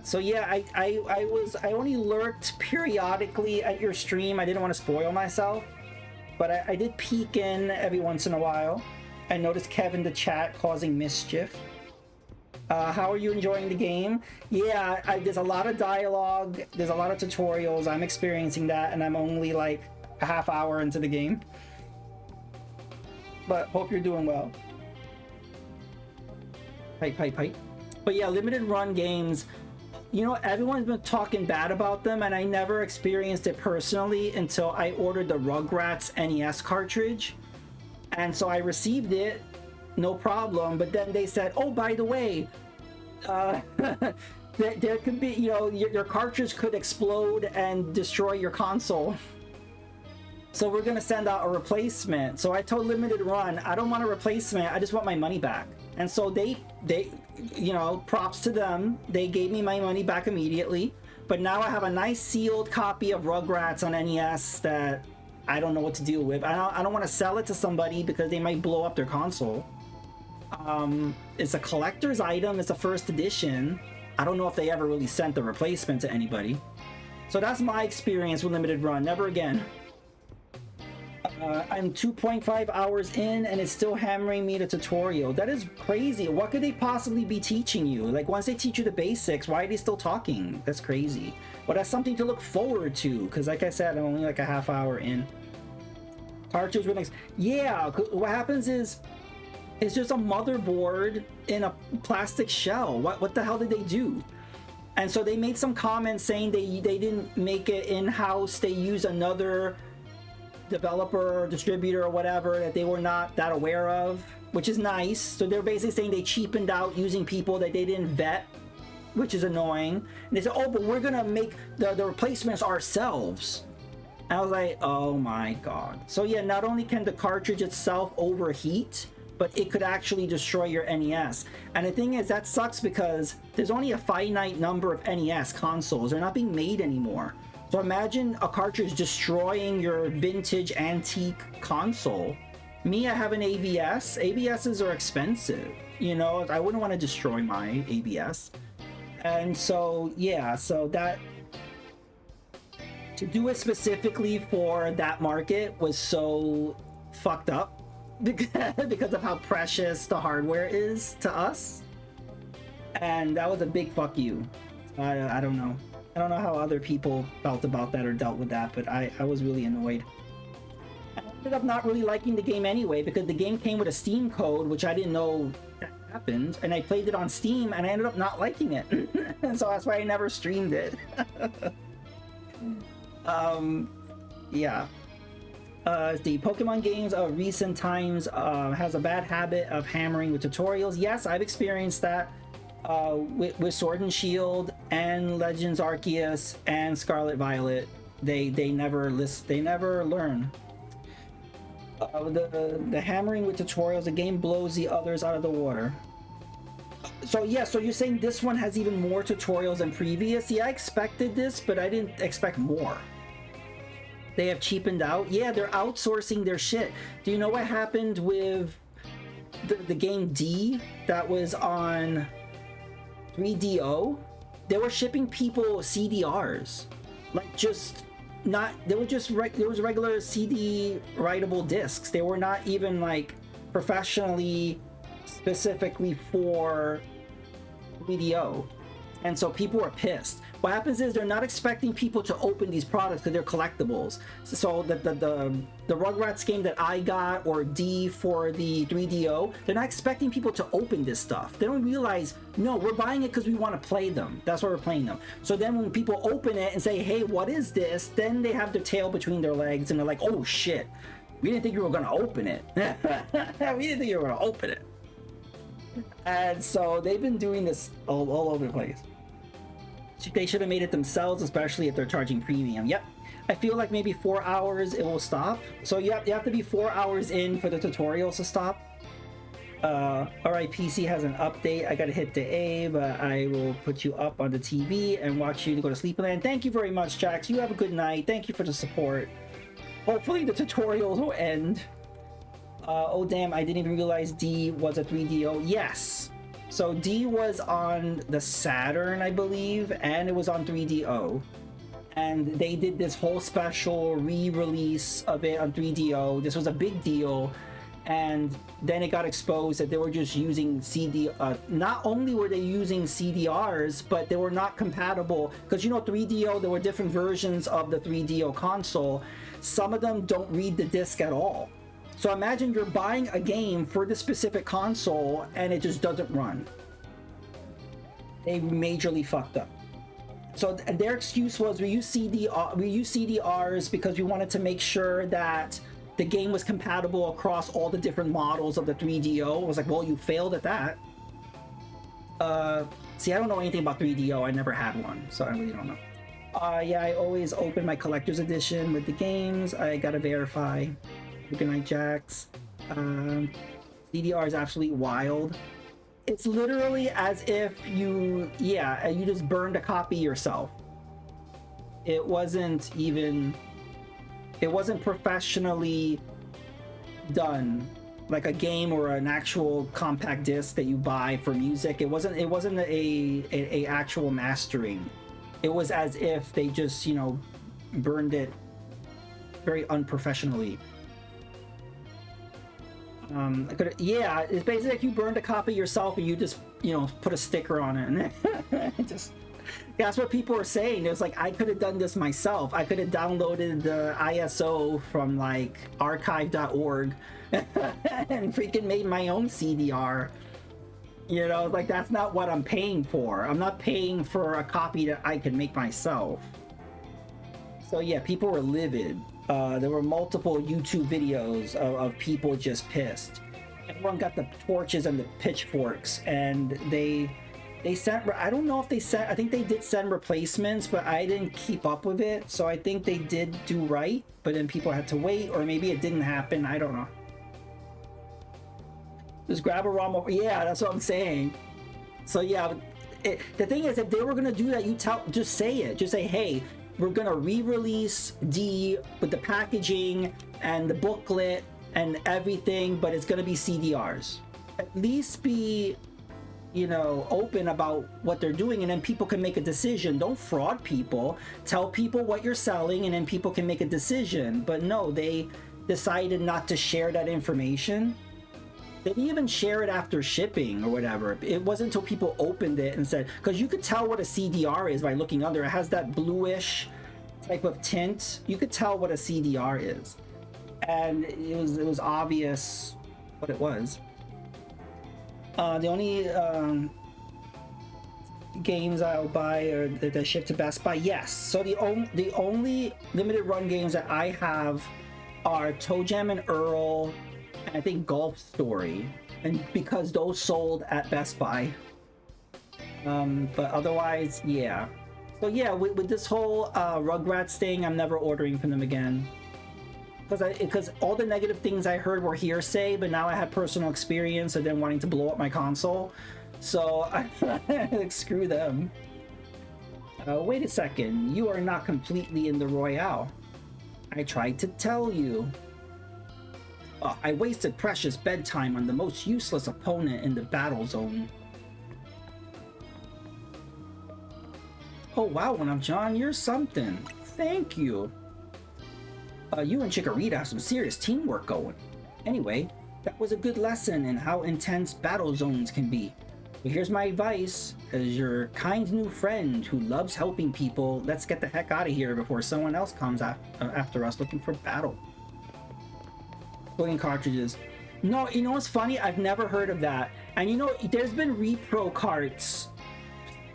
So yeah, I only lurked periodically at your stream. I didn't want to spoil myself, but I did peek in every once in a while. I noticed Kev in the chat causing mischief. How are you enjoying the game? Yeah, there's a lot of dialogue, there's a lot of tutorials. I'm experiencing that, and I'm only like a half hour into the game. But hope you're doing well. Hype. But yeah, limited run games, you know, everyone's been talking bad about them, and I never experienced it personally until I ordered the Rugrats NES cartridge. And so I received it, no problem. But then they said, oh, by the way, there could be, you know, your cartridge could explode and destroy your console. So we're gonna send out a replacement. So I told Limited Run, I don't want a replacement, I just want my money back. And so they, you know, props to them, they gave me my money back immediately. But now I have a nice sealed copy of Rugrats on NES that I don't know what to do with. I don't want to sell it to somebody because they might blow up their console. It's a collector's item, it's a first edition. I don't know if they ever really sent the replacement to anybody. So that's my experience with Limited Run. Never again. I'm 2.5 hours in and it's still hammering me the tutorial. That is crazy. What could they possibly be teaching you? Like, once they teach you the basics, why are they still talking? That's crazy. Well, that's something to look forward to, because like I said, I'm only like a half hour in. Cartridge with next. Yeah, what happens is it's just a motherboard in a plastic shell. What the hell did they do? And so they made some comments saying they didn't make it in-house. They used another developer or distributor or whatever that they were not that aware of, which is nice. So they're basically saying they cheapened out using people that they didn't vet, which is annoying. And they said, oh, but we're gonna make the replacements ourselves. And I was like, oh my god. So yeah, not only can the cartridge itself overheat, but it could actually destroy your NES. And the thing is, that sucks because there's only a finite number of NES consoles. They're not being made anymore. So imagine a cartridge destroying your vintage antique console. Me, I have an ABS. ABSs are expensive. You know, I wouldn't want to destroy my ABS. And so, yeah, so that... to do it specifically for that market was so fucked up because of how precious the hardware is to us. And that was a big fuck you. I don't know. I don't know how other people felt about that or dealt with that, but I was really annoyed. I ended up not really liking the game anyway because the game came with a Steam code, which I didn't know that happened, and I played it on Steam and I ended up not liking it. So that's why I never streamed it. Yeah. The Pokemon games of recent times has a bad habit of hammering with tutorials. Yes, I've experienced that. With Sword and Shield and Legends Arceus and Scarlet Violet, they never learn. The hammering with tutorials, the game blows the others out of the water. So yeah, so you're saying this one has even more tutorials than previous? Yeah, I expected this, but I didn't expect more. They have cheapened out. Yeah, they're outsourcing their shit. Do you know what happened with the game D that was on 3DO? They were shipping people CDRs, like just not. They were just there was regular CD writable discs. They were not even like professionally specifically for 3DO, and so people were pissed. What happens is they're not expecting people to open these products because they're collectibles. So the Rugrats game that I got, or D for the 3DO, they're not expecting people to open this stuff. They don't realize, no, we're buying it because we want to play them. That's why we're playing them. So then when people open it and say, hey, what is this? Then they have their tail between their legs and they're like, oh shit, we didn't think you were going to open it. We didn't think you were going to open it. And so they've been doing this all over the place. They should have made it themselves, especially if they're charging premium. Yep. I feel like maybe 4 hours it will stop. So you have to be 4 hours in for the tutorials to stop. Alright, PC has an update. I gotta hit the A, but I will put you up on the TV and watch you to go to sleep land. Thank you very much, Jax. You have a good night. Thank you for the support. Hopefully the tutorials will end. Oh damn, I didn't even realize D was a 3DO. Yes. So D was on the Saturn, I believe, and it was on 3DO. And they did this whole special re-release of it on 3DO. This was a big deal. And then it got exposed that they were just using CD. Not only were they using CDRs, but they were not compatible. Because, you know, 3DO, there were different versions of the 3DO console. Some of them don't read the disc at all. So imagine you're buying a game for this specific console and it just doesn't run. They majorly fucked up. So their excuse was we use CDRs because we wanted to make sure that the game was compatible across all the different models of the 3DO. I was like, well, you failed at that. See, I don't know anything about 3DO. I never had one, so I really don't know. Yeah, I always open my collector's edition with the games. I gotta verify. Good night, Jax. CDR is absolutely wild. It's literally as if you just burned a copy yourself. It wasn't professionally done like a game or an actual compact disc that you buy for music. It wasn't a actual mastering. It was as if they just, you know, burned it very unprofessionally. Yeah, it's basically like you burned a copy yourself and you just, you know, put a sticker on it, and just, that's what people were saying. It was like, I could have done this myself. I could have downloaded the ISO from like archive.org and freaking made my own CDR. You know, like, that's not what I'm paying for. I'm not paying for a copy that I can make myself. So yeah, people were livid. There were multiple YouTube videos of people just pissed. Everyone got the torches and the pitchforks, and they sent, I don't know if they sent, I think they did send replacements, but I didn't keep up with it, so I think they did do right, but then people had to wait, or maybe it didn't happen. I don't know. Just grab a ROM. Yeah, that's what I'm saying. So yeah, the thing is, if they were gonna do that, just say it. Just say, hey, we're gonna re-release D with the packaging and the booklet and everything, but it's gonna be CDRs. At least be, you know, open about what they're doing, and then people can make a decision. Don't fraud people. Tell people what you're selling, and then people can make a decision. But no, they decided not to share that information. They didn't even share it after shipping or whatever. It wasn't until people opened it and said, because you could tell what a CDR is by looking under. It has that bluish type of tint. You could tell what a CDR is, and it was obvious what it was. The only games I'll buy are that ship to Best Buy. Yes. So the only limited run games that I have are Toe Jam and Earl, and I think Golf Story, and because those sold at Best Buy. But otherwise, yeah. So yeah, with this whole Rugrats thing, I'm never ordering from them again. Because all the negative things I heard were hearsay, but now I have personal experience of them wanting to blow up my console. So like, screw them. Wait a second, you are not completely in the Royale. I tried to tell you. I wasted precious bedtime on the most useless opponent in the battle zone. Oh wow, 1UpJohn, you're something. Thank you. You and Chikorita have some serious teamwork going. Anyway, that was a good lesson in how intense battle zones can be. But here's my advice. As your kind new friend who loves helping people, let's get the heck out of here before someone else comes after us looking for battle. Loading cartridges. No, you know what's funny? I've never heard of that. And you know, there's been repro carts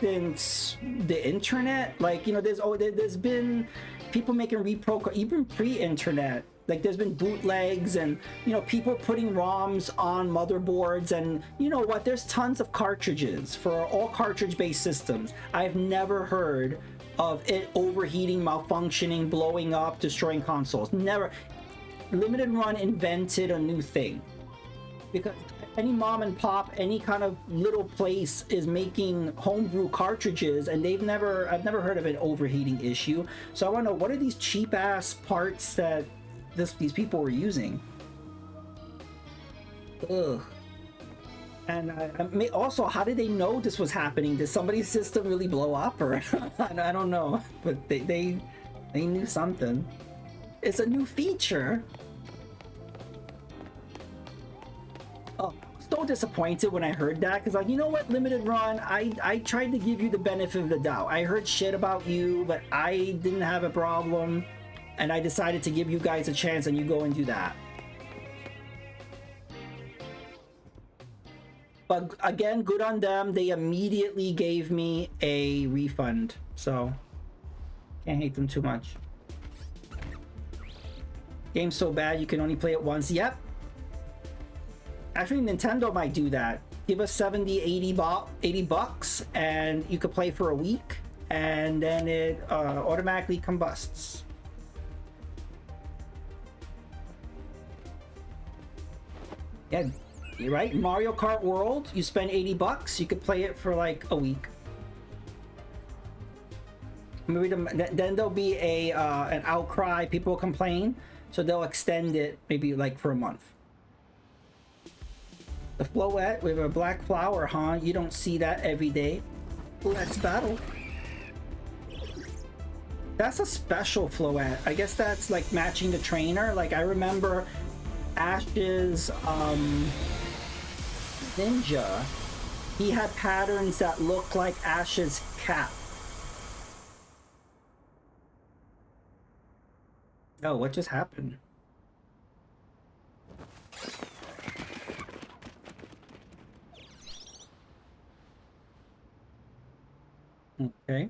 since the internet. Like, you know, there's been people making repro, even pre-internet. Like, there's been bootlegs, and you know, people putting ROMs on motherboards, and you know what? There's tons of cartridges for all cartridge-based systems. I've never heard of it overheating, malfunctioning, blowing up, destroying consoles. Never. Limited Run invented a new thing, because any mom and pop, any kind of little place is making homebrew cartridges, and I've never heard of an overheating issue. So I want to know, what are these cheap ass parts that these people were using? Ugh. And also, how did they know this was happening? Did somebody's system really blow up, or I don't know, but they knew something. It's a new feature. Oh, so disappointed when I heard that, because like, you know what, Limited Run, I tried to give you the benefit of the doubt. I heard shit about you, but I didn't have a problem, and I decided to give you guys a chance, and you go and do that. But again, good on them. They immediately gave me a refund, so can't hate them too much. Game's so bad you can only play it once. Yep. Actually, Nintendo might do that. Give us 70, 80 bucks, and you could play for a week, and then it automatically combusts. Yeah, you're right. Mario Kart World, you spend 80 bucks, you could play it for like a week. Maybe then there'll be a an outcry, people complain, so they'll extend it maybe like for a month. The Floette with a black flower, huh? You don't see that every day. Let's battle. That's a special Floette. I guess that's like matching the trainer. Like I remember Ash's ninja. He had patterns that looked like Ash's cap. Oh, what just happened? Okay.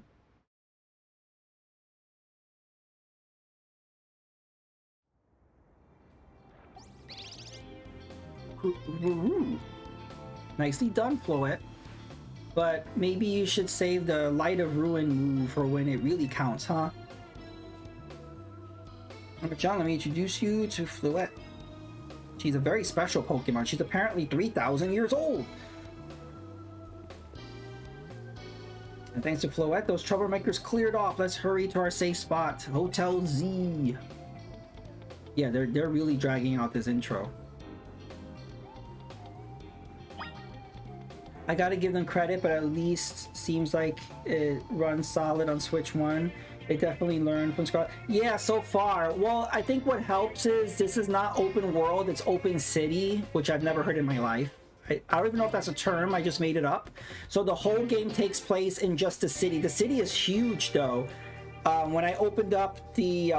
Nicely done, Floette. But maybe you should save the Light of Ruin move for when it really counts, huh? John, let me introduce you to Floette. She's a very special Pokemon. She's apparently 3,000 years old. And thanks to Floette, those troublemakers cleared off. Let's hurry to our safe spot, Hotel Z. Yeah, they're really dragging out this intro. I gotta give them credit, but at least seems like it runs solid on Switch 1. They definitely learned from Scarlet. Yeah, so far. Well, I think what helps is this is not open world, it's open city, which I've never heard in my life. I don't even know if that's a term, I just made it up. So the whole game takes place in just the city. The city is huge though. When I opened up the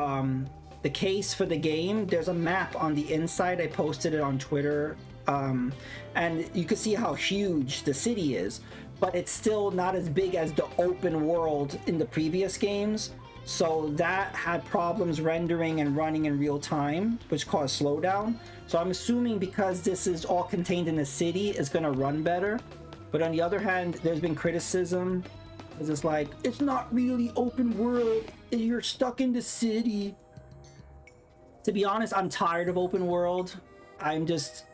case for the game, there's a map on the inside. I posted it on Twitter. And you can see how huge the city is, but it's still not as big as the open world in the previous games. So that had problems rendering and running in real time, which caused slowdown. So I'm assuming because this is all contained in the city, it's gonna run better. But on the other hand, there's been criticism because it's like, it's not really open world, you're stuck in the city. To be honest, I'm tired of open world. I'm just,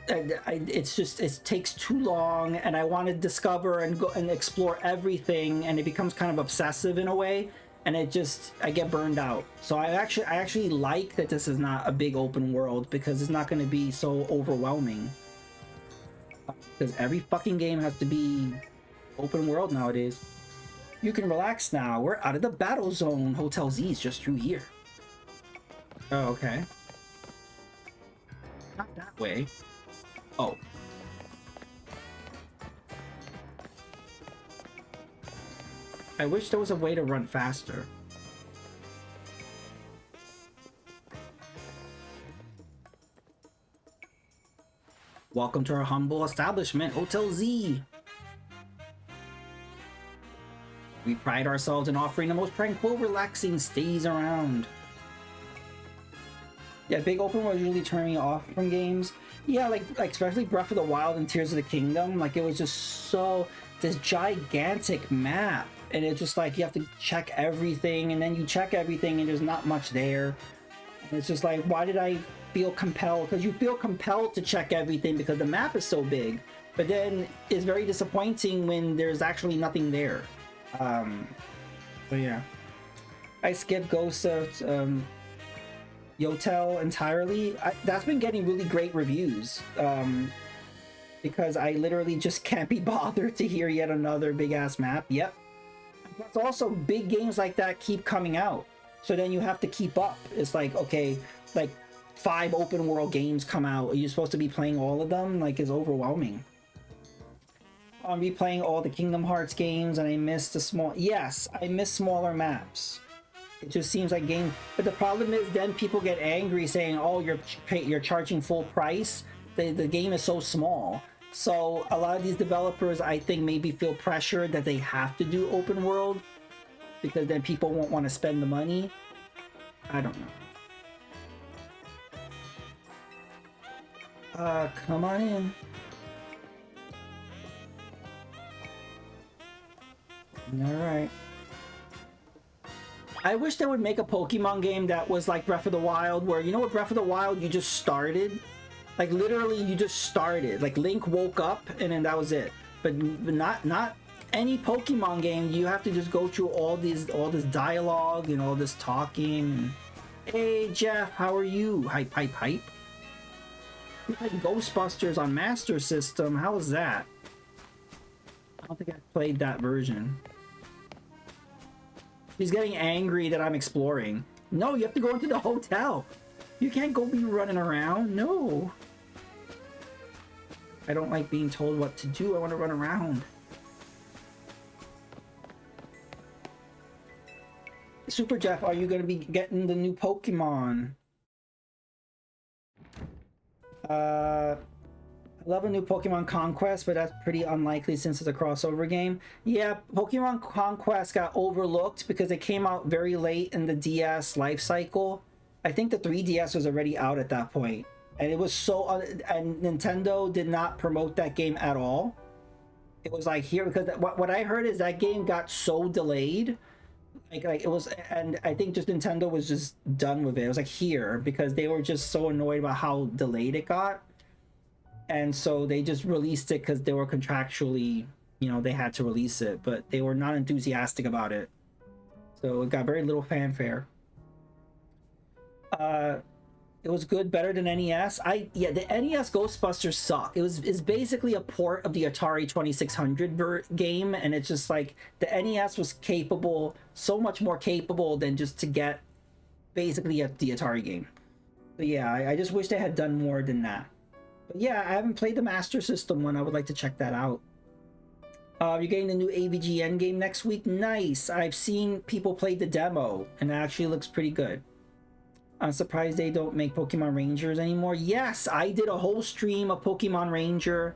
it takes too long, and I want to discover and go and explore everything, and it becomes kind of obsessive in a way, and I get burned out. So I actually like that this is not a big open world, because it's not going to be so overwhelming, because every fucking game has to be open world nowadays. You can relax now, we're out of the battle zone. Hotel Z is just through here. Oh, okay. Not that way. Oh. I wish there was a way to run faster. Welcome to our humble establishment, Hotel Z. We pride ourselves in offering the most tranquil, relaxing stays around. Yeah, big open world usually turn me off from games. Yeah, like especially Breath of the Wild and Tears of the Kingdom, like it was just so, this gigantic map, and it's just like you have to check everything, and then you check everything and there's not much there. And it's just like, why did I feel compelled? Because you feel compelled to check everything because the map is so big, but then it's very disappointing when there's actually nothing there. So yeah, I skipped Ghost of Yotel entirely. That's been getting really great reviews, because I literally just can't be bothered to hear yet another big ass map. Yep. But also big games like that keep coming out, so then you have to keep up. It's like, okay, like 5 open world games come out, are you supposed to be playing all of them? Like, it's overwhelming. I'm replaying all the Kingdom Hearts games, and I miss the small, yes, I miss smaller maps. It just seems like game, but the problem is then people get angry saying, oh, you're charging full price. The game is so small. So a lot of these developers, I think, maybe feel pressured that they have to do open world because then people won't want to spend the money. I don't know. Come on in. All right. I wish they would make a Pokemon game that was like Breath of the Wild, where, you know what, Breath of the Wild, you just started. Like, literally, you just started. Like, Link woke up, and then that was it. But not any Pokemon game. You have to just go through all this dialogue and all this talking. Hey, Jeff, how are you? Hype, hype, hype. We played Ghostbusters on Master System. How was that? I don't think I played that version. He's getting angry that I'm exploring. No, you have to go into the hotel. You can't go be running around. No. I don't like being told what to do. I want to run around. Super Jeff, are you going to be getting the new Pokemon? I love a new Pokemon Conquest, but that's pretty unlikely since it's a crossover game. Yeah, Pokemon Conquest got overlooked because it came out very late in the DS life cycle. I think the 3DS was already out at that point. And it was so... and Nintendo did not promote that game at all. It was like here... Because what I heard is that game got so delayed. Like it was... And I think just Nintendo was just done with it. It was like here. Because they were just so annoyed about how delayed it got. And so they just released it because they were contractually... You know, they had to release it. But they were not enthusiastic about it. So it got very little fanfare. It was good, better than NES. Yeah, the NES Ghostbusters suck. It's basically a port of the Atari 2600 game, and it's just like the NES was capable, so much more capable than just to get basically the Atari game. But yeah, I just wish they had done more than that. But yeah, I haven't played the Master System one. I would like to check that out. You're getting the new AVG Endgame next week? Nice. I've seen people play the demo, and it actually looks pretty good. I'm surprised they don't make Pokemon Rangers anymore. Yes, I did a whole stream of Pokemon Ranger.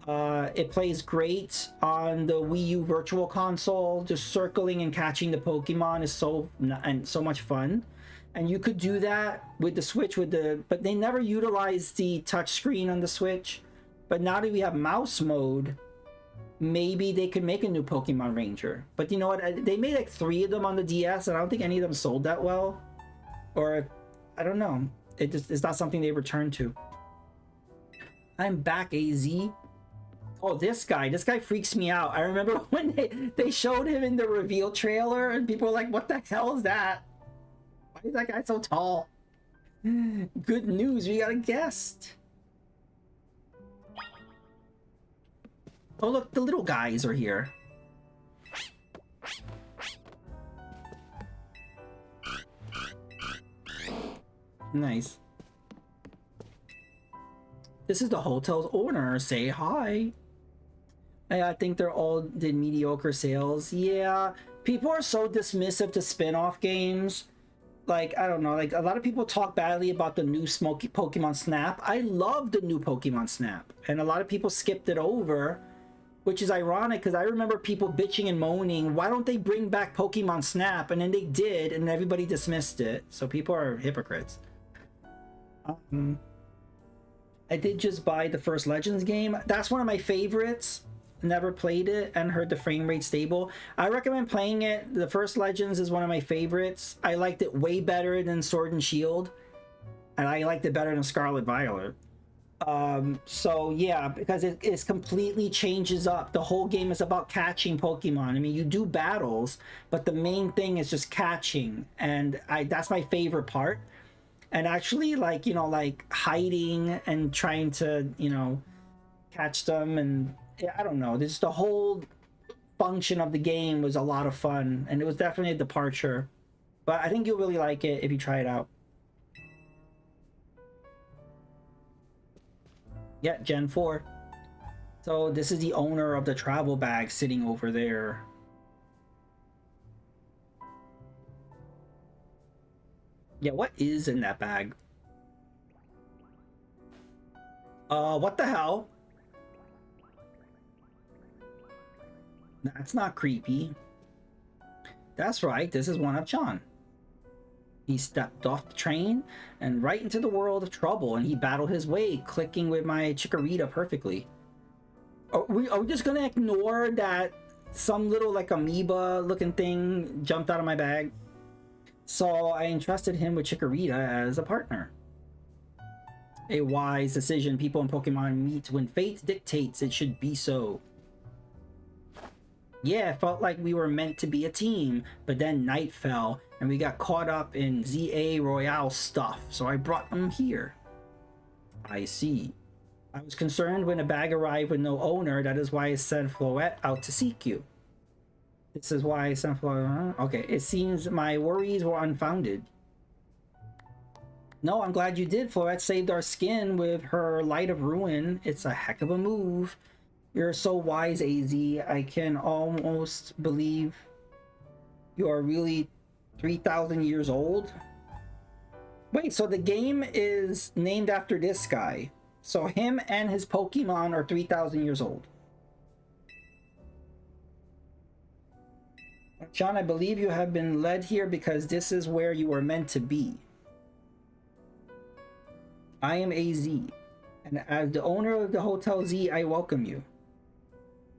It plays great on the Wii U Virtual Console. Just circling and catching the Pokemon is so much fun. And you could do that with the Switch but they never utilized the touchscreen on the Switch. But now that we have mouse mode, maybe they could make a new Pokemon Ranger. But you know what? They made like 3 of them on the DS, and I don't think any of them sold that well. Or, I don't know. It's not something they return to. I'm back, AZ. Oh, this guy freaks me out. I remember when they showed him in the reveal trailer, and people were like, what the hell is that? Why is that guy so tall? Good news, we got a guest. Oh, look, the little guys are here. Nice. This is the hotel's owner. Say hi. I think they're all did mediocre sales. Yeah, people are so dismissive to spin-off games. Like, I don't know, like a lot of people talk badly about the new smoky Pokemon Snap. I love the new Pokemon Snap, and a lot of people skipped it over, which is ironic because I remember people bitching and moaning, why don't they bring back Pokemon Snap? And then they did, and everybody dismissed it. So people are hypocrites. I did just buy the first Legends game. That's one of my favorites. Never played it and heard the frame rate stable. I recommend playing it. The first Legends is one of my favorites. I liked it way better than Sword and Shield, and I liked it better than Scarlet Violet. So yeah, because it completely changes up. The whole game is about catching Pokemon. I mean, you do battles, but the main thing is just catching, and that's my favorite part. And actually, like, you know, like hiding and trying to, you know, catch them, and I don't know, just the whole function of the game was a lot of fun, and it was definitely a departure. But I think you'll really like it if you try it out. Yeah, Gen 4. So this is the owner of the travel bag sitting over there. Yeah, what is in that bag? What the hell? That's not creepy. That's right, this is 1UpJohn. He stepped off the train and right into the world of trouble, and he battled his way, clicking with my chikorita perfectly. Are we just gonna ignore that some little like amoeba looking thing jumped out of my bag? So I entrusted him with Chikorita as a partner. A wise decision people in Pokemon meet when fate dictates it should be so. Yeah, it felt like we were meant to be a team, but then night fell and we got caught up in ZA Royale stuff, so I brought them here. I see. I was concerned when a bag arrived with no owner. That is why I sent Floette out to seek you. This is why I sent Floette. Okay, it seems my worries were unfounded. No, I'm glad you did. Floette saved our skin with her Light of Ruin. It's a heck of a move. You're so wise, AZ. I can almost believe you are really 3,000 years old. Wait, so the game is named after this guy. So him and his Pokemon are 3,000 years old. John, I believe you have been led here because this is where you were meant to be. I am AZ, and as the owner of the Hotel Z, I welcome you.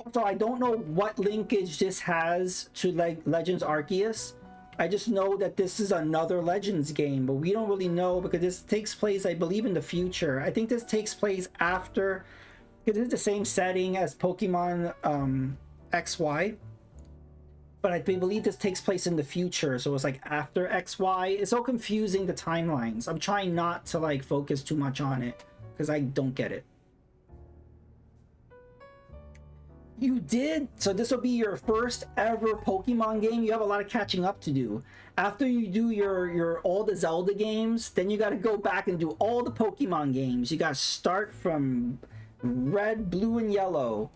Also, I don't know what linkage this has to Legends Arceus. I just know that this is another Legends game, but we don't really know because this takes place, I believe, in the future. I think this takes place after, because it's the same setting as Pokemon XY. But I believe this takes place in the future, so it's like after XY. It's so confusing, the timelines. I'm trying not to like focus too much on it because I don't get it. You did? So this will be your first ever Pokemon game? You have a lot of catching up to do. After you do your all the Zelda games, then you got to go back and do all the Pokemon games. You got to start from red, blue, and yellow.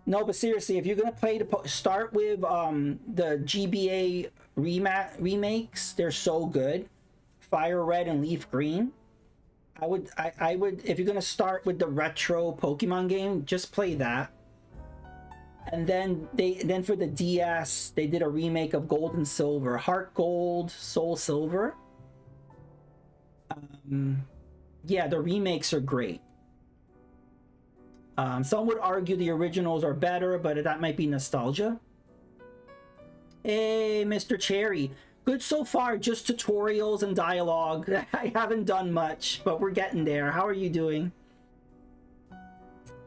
No, but seriously, if you're gonna play start with the GBA remakes, they're so good. Fire Red and Leaf Green. I would if you're gonna start with the retro Pokemon game, just play that. And then for the DS, they did a remake of Gold and Silver, Heart Gold, Soul Silver. Yeah, the remakes are great. Some would argue the originals are better, but that might be nostalgia. Hey, Mr. Cherry. Good so far, just tutorials and dialogue. I haven't done much, but we're getting there. How are you doing?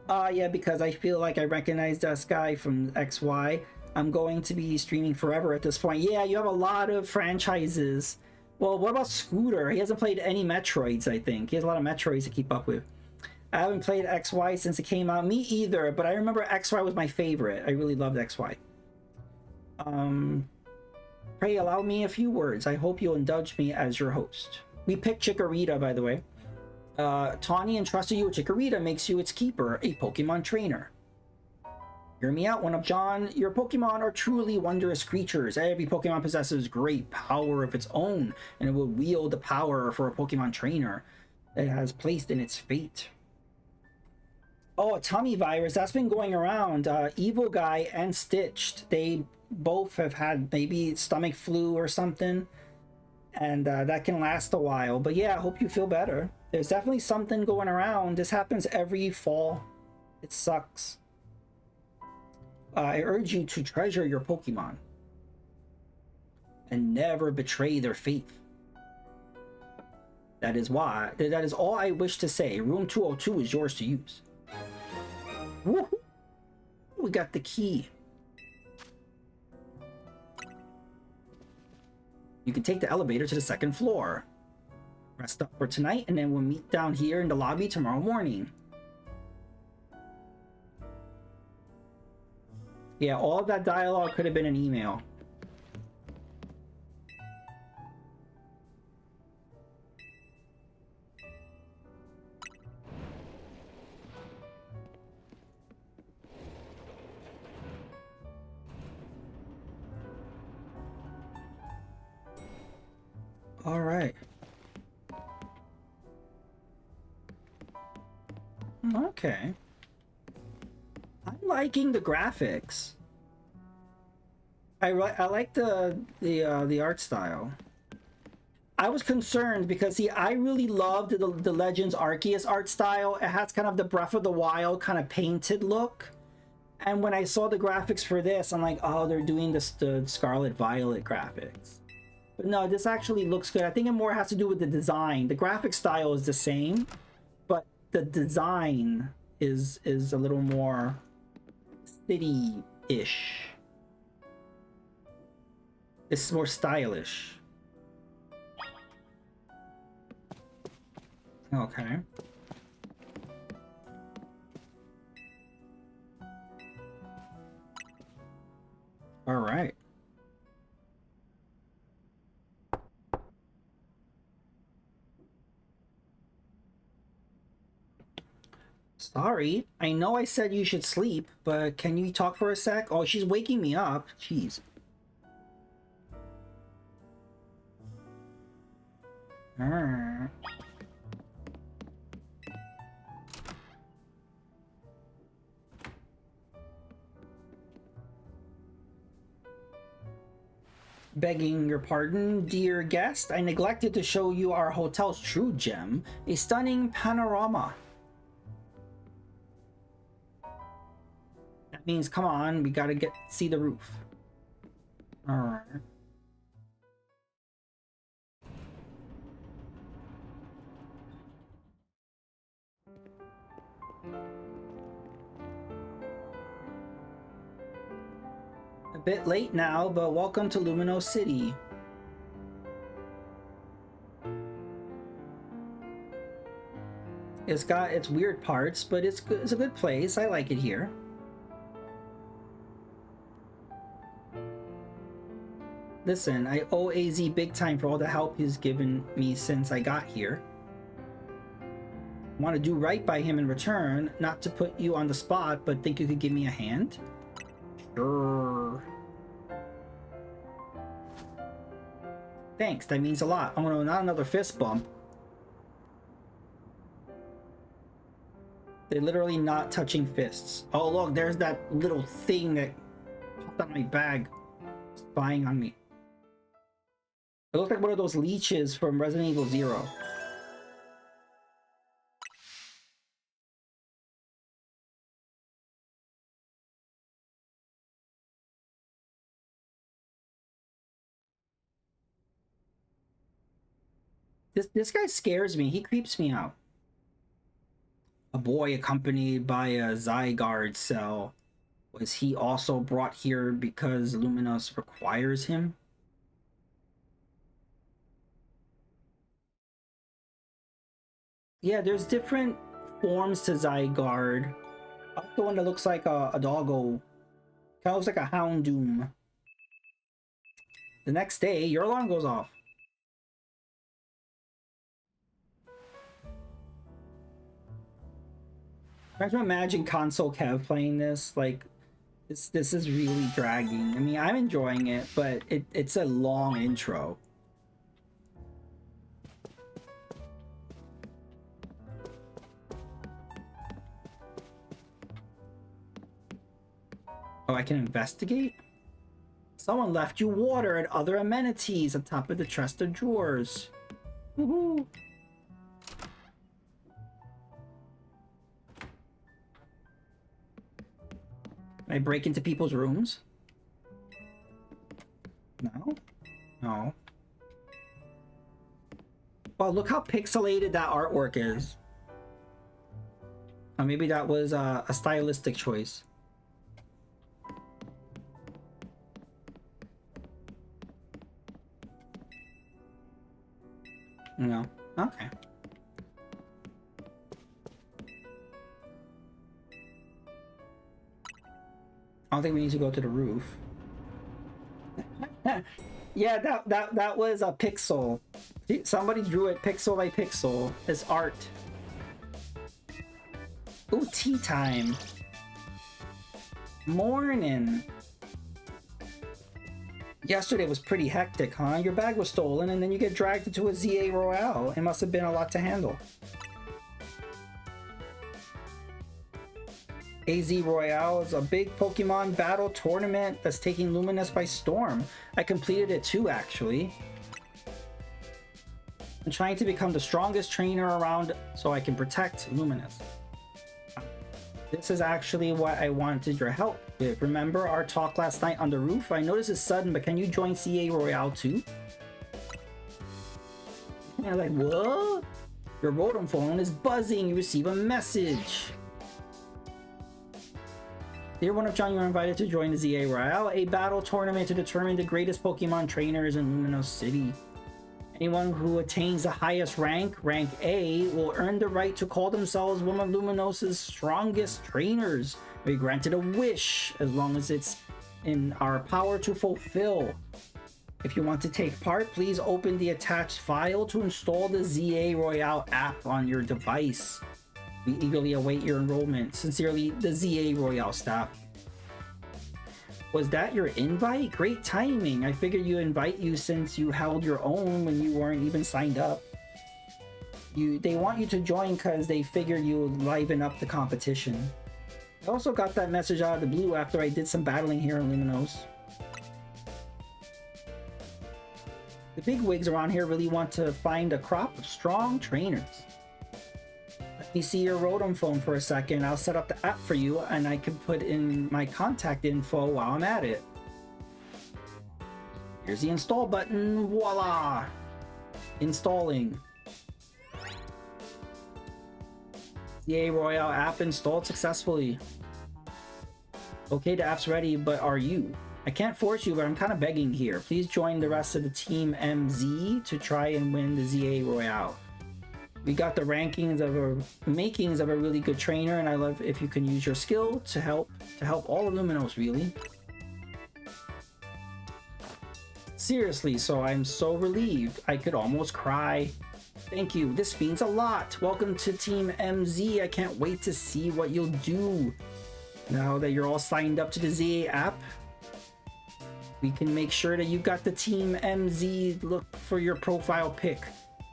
Yeah, because I feel like I recognize this guy from XY. I'm going to be streaming forever at this point. Yeah, you have a lot of franchises. Well, what about Scooter? He hasn't played any Metroids, I think. He has a lot of Metroids to keep up with. I haven't played XY since it came out. Me either, but I remember XY was my favorite. I really loved XY. Pray allow me a few words. I hope you'll indulge me as your host. We picked Chikorita, by the way. Tawny entrusted you with Chikorita, makes you its keeper, a Pokemon trainer. Hear me out, 1UpJohn. Your Pokemon are truly wondrous creatures. Every Pokemon possesses great power of its own, and it will wield the power for a Pokemon trainer that it has placed in its fate. Oh, a tummy virus, that's been going around. Evil Guy and Stitched, they both have had maybe stomach flu or something, and that can last a while. But yeah, I hope you feel better. There's definitely something going around. This happens every fall. It sucks. I urge you to treasure your Pokemon and never betray their faith. That is all I wish to say. Room 202 is yours to use. Woohoo! We got the key. You can take the elevator to the second floor. Rest up for tonight, and then we'll meet down here in the lobby tomorrow morning. Yeah, all of that dialogue could have been an email. All right. Okay. I'm liking the graphics. I like the art style. I was concerned because see, I really loved the Legends Arceus art style. It has kind of the Breath of the Wild kind of painted look. And when I saw the graphics for this, I'm like, oh, they're doing this the Scarlet Violet graphics. But no, this actually looks good. I think it more has to do with the design. The graphic style is the same, but the design is a little more city-ish. It's more stylish. Okay. All right. Sorry, I know I said you should sleep, but can you talk for a sec? Oh, she's waking me up. Jeez. Begging your pardon, dear guest, I neglected to show you our hotel's true gem, a stunning panorama. That means, come on, we gotta see the roof. Alright. A bit late now, but welcome to Lumino City. It's got its weird parts, but it's good. It's a good place. I like it here. Listen, I owe AZ big time for all the help he's given me since I got here. I want to do right by him in return, not to put you on the spot, but think you could give me a hand? Sure. Thanks, that means a lot. Oh no, not another fist bump. They're literally not touching fists. Oh look, there's that little thing that popped out of my bag, spying on me. It looks like one of those leeches from Resident Evil 0. This guy scares me. He creeps me out. A boy accompanied by a Zygarde cell. Was he also brought here because Luminous requires him? Yeah, there's different forms to Zygarde. I like the one that looks like a doggo. Kind of looks like a Houndoom. The next day, your alarm goes off. I'm trying to imagine console Kev playing this. Like, this is really dragging. I mean, I'm enjoying it, but it's a long intro. Oh, I can investigate? Someone left you water and other amenities on top of the chest of drawers. Woohoo! Can I break into people's rooms? No? No. Wow, look how pixelated that artwork is. Oh, maybe that was a stylistic choice. No. Okay. I don't think we need to go to the roof. Yeah, that was a pixel. Somebody drew it pixel by pixel. It's art. Ooh, tea time. Morning. Yesterday was pretty hectic, huh? Your bag was stolen and then you get dragged into a ZA Royale. It must have been a lot to handle. AZ Royale is a big Pokemon battle tournament that's taking Luminous by storm. I completed it too, actually. I'm trying to become the strongest trainer around so I can protect Luminous. This is actually what I wanted your help with. Remember our talk last night on the roof? I noticed it's sudden, but can you join CA Royale too? And I'm like, what? Your Rotom phone is buzzing. You receive a message. Dear 1UpJohn, you are invited to join the ZA Royale, a battle tournament to determine the greatest Pokemon trainers in Luminous City. Anyone who attains the highest rank, rank A, will earn the right to call themselves one of Luminous's strongest trainers. Be granted a wish, as long as it's in our power to fulfill. If you want to take part, please open the attached file to install the ZA Royale app on your device. We eagerly await your enrollment. Sincerely, the ZA Royale staff. Was that your invite? Great timing. I figured you invite you since you held your own when you weren't even signed up. They want you to join because they figure you liven up the competition. I also got that message out of the blue after I did some battling here in Luminous. The big wigs around here really want to find a crop of strong trainers. Let me see your Rotom phone for a second. I'll set up the app for you and I can put in my contact info while I'm at it. Here's the install button. Voila! Installing. The Royale app installed successfully. Okay, the app's ready, but are you? I can't force you, but I'm kind of begging here. Please join the rest of the Team MZ to try and win the ZA Royale. We got the makings of a really good trainer, and I love if you can use your skill to help all of Luminous, really. Seriously, so I'm so relieved. I could almost cry. Thank you. This means a lot. Welcome to Team MZ. I can't wait to see what you'll do. Now that you're all signed up to the ZA app, we can make sure that you got the Team MZ look for your profile pic.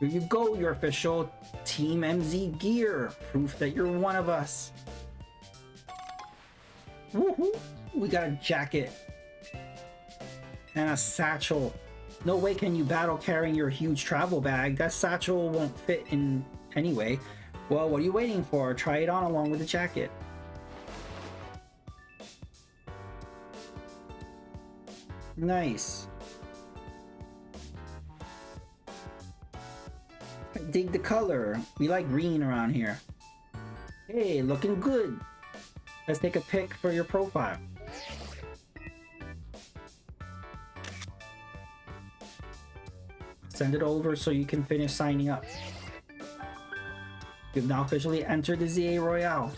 Here you go, your official Team MZ gear. Proof that you're one of us. Woohoo! We got a jacket. And a satchel. No way can you battle carrying your huge travel bag. That satchel won't fit in anyway. Well, what are you waiting for? Try it on along with the jacket. Nice. Dig the color. We like green around here. Hey, looking good. Let's take a pic for your profile. Send it over so you can finish signing up. You've now officially entered the ZA Royale.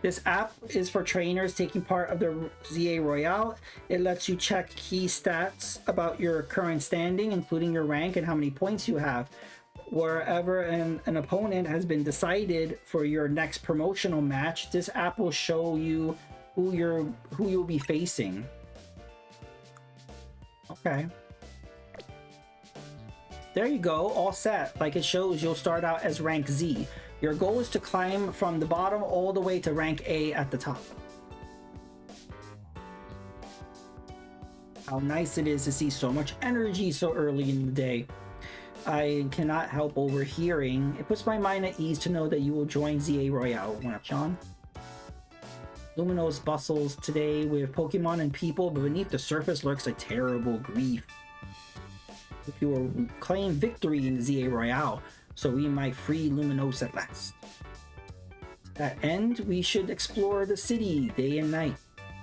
This app is for trainers taking part of the ZA Royale. It lets you check key stats about your current standing, including your rank and how many points you have. Wherever an opponent has been decided for your next promotional match, this app will show you who you'll be facing. Okay. There you go, all set. Like it shows, you'll start out as rank Z. Your goal is to climb from the bottom all the way to rank A at the top. How nice it is to see so much energy so early in the day. I cannot help overhearing. It puts my mind at ease to know that you will join ZA Royale, 1UpJohn. Luminous bustles today with Pokemon and people, but beneath the surface lurks a terrible grief. If you will claim victory in the ZA Royale, so we might free Luminous at last. To that end, we should explore the city day and night.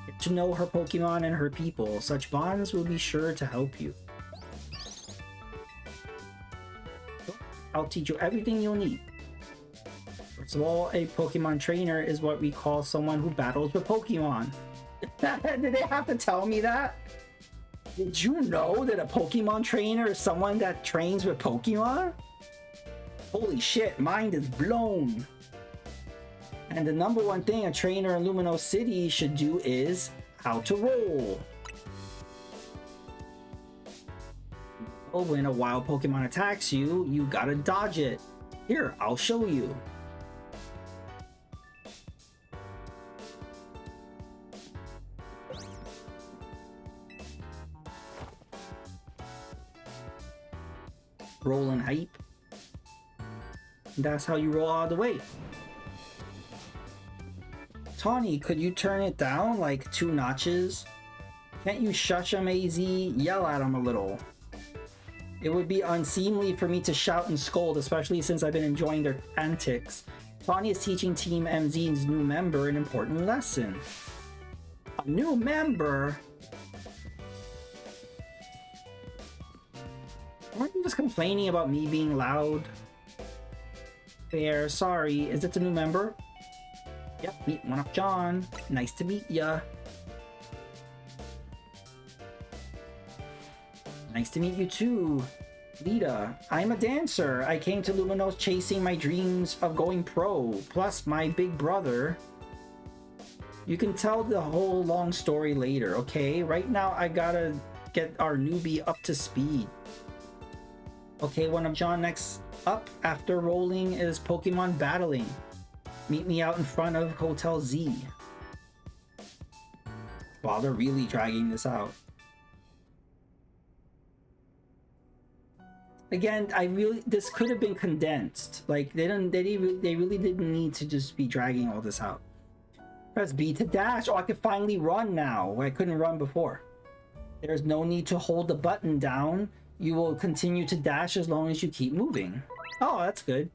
Get to know her Pokemon and her people. Such bonds will be sure to help you. I'll teach you everything you'll need. First of all, a Pokemon trainer is what we call someone who battles with Pokemon. Did they have to tell me that? Did you know that a Pokemon trainer is someone that trains with Pokemon? Holy shit, mind is blown. And the number one thing a trainer in Luminous City should do is how to roll. When a wild Pokemon attacks you, you gotta dodge it. Here, I'll show you. Rolling hype. That's how you roll all the way. Tawny, could you turn it down like 2 notches? Can't you shush him, AZ? Yell at him a little. It would be unseemly for me to shout and scold, especially since I've been enjoying their antics. Tawny is teaching Team MZ's new member an important lesson. A new member? Aren't you just complaining about me being loud? Fair, sorry. Is it the new member? Yep, meet 1UpJohn. Nice to meet ya. Nice to meet you too. Lita, I'm a dancer. I came to Luminos chasing my dreams of going pro, plus my big brother. You can tell the whole long story later, okay? Right now, I gotta get our newbie up to speed. Okay, 1UpJohn, next up after rolling is Pokemon battling. Meet me out in front of Hotel Z. Wow, they're really dragging this out. Again, this could have been condensed. Like they really didn't need to just be dragging all this out. Press B to dash. Oh, I can finally run now. I couldn't run before. There's no need to hold the button down. You will continue to dash as long as you keep moving. Oh, that's good.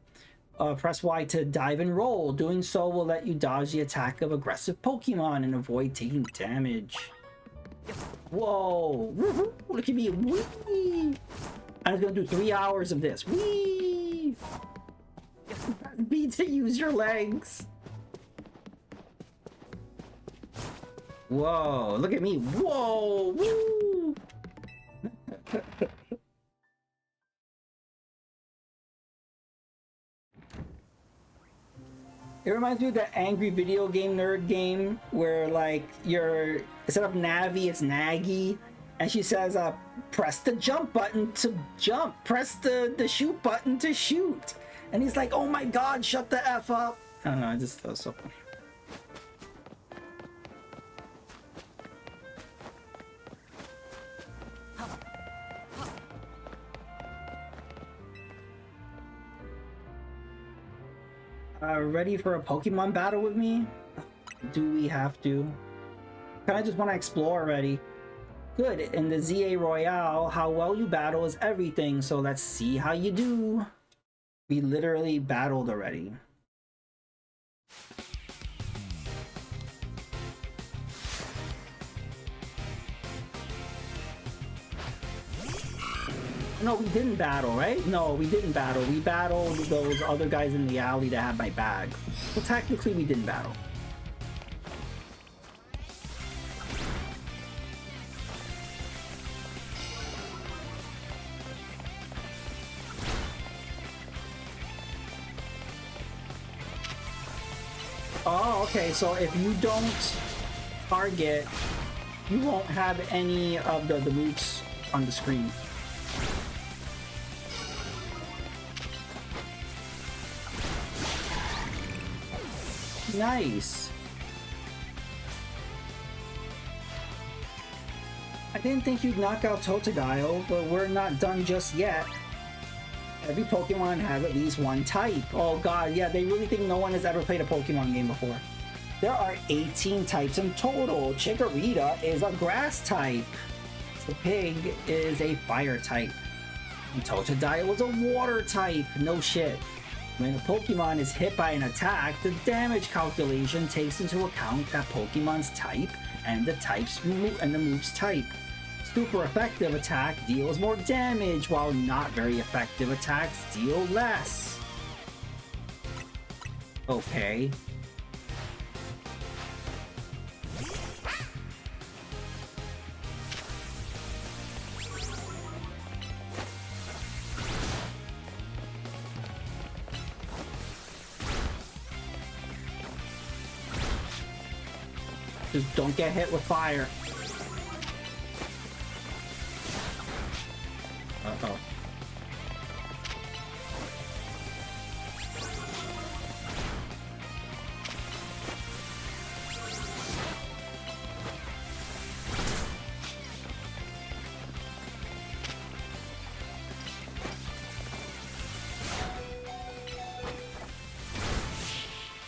Press Y to dive and roll. Doing so will let you dodge the attack of aggressive Pokemon and avoid taking damage. Whoa! Woohoo! Look at me! Whee! I'm gonna do 3 hours of this. Whee! B to use your legs. Whoa! Look at me! Whoa! Woo! It reminds me of that angry video game nerd game where like you're instead of Navi, it's Naggy, and she says, press the jump button to jump, press the shoot button to shoot. And he's like, oh my god, shut the F up. I don't know, I just thought it was so funny. Ready for a Pokemon battle with me? Do we have to? Kinda just want to explore already. Good, in the ZA Royale, how well you battle is everything, so let's see how you do. We literally battled already. No, we didn't battle, right? No, we didn't battle. We battled those other guys in the alley that had my bag. So technically, we didn't battle. Oh, okay, so if you don't target, you won't have any of the moves on the screen. Nice. I didn't think you'd knock out Totodile, but we're not done just yet. Every Pokemon has at least one type. Oh god, yeah, they really think no one has ever played a Pokemon game before. There are 18 types in total. Chikorita is a grass type. Pig is a fire type. And Totodile is a water type. No shit. When a Pokemon is hit by an attack, the damage calculation takes into account that Pokemon's type and the move's type. Super effective attack deals more damage, while not very effective attacks deal less. Okay. Just don't get hit with fire. Uh-oh.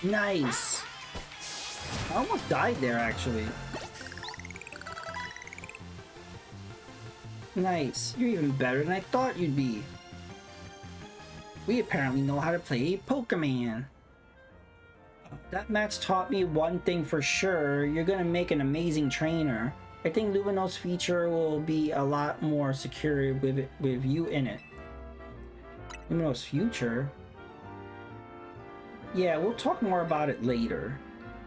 Nice. I almost died there, actually. Nice. You're even better than I thought you'd be. We apparently know how to play Pokemon. That match taught me one thing for sure. You're gonna make an amazing trainer. I think Lumino's feature will be a lot more secure with you in it. Lumino's future? Yeah, we'll talk more about it later.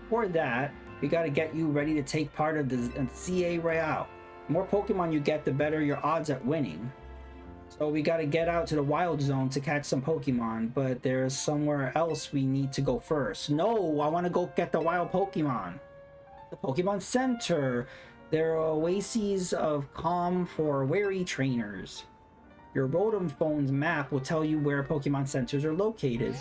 For that, we gotta get you ready to take part of the CA Royale. The more Pokemon you get, the better your odds at winning. So we gotta get out to the Wild Zone to catch some Pokemon, but there's somewhere else we need to go first. No, I wanna go get the wild Pokemon. The Pokemon Center. There are oases of calm for wary trainers. Your Rotom phone's map will tell you where Pokemon centers are located.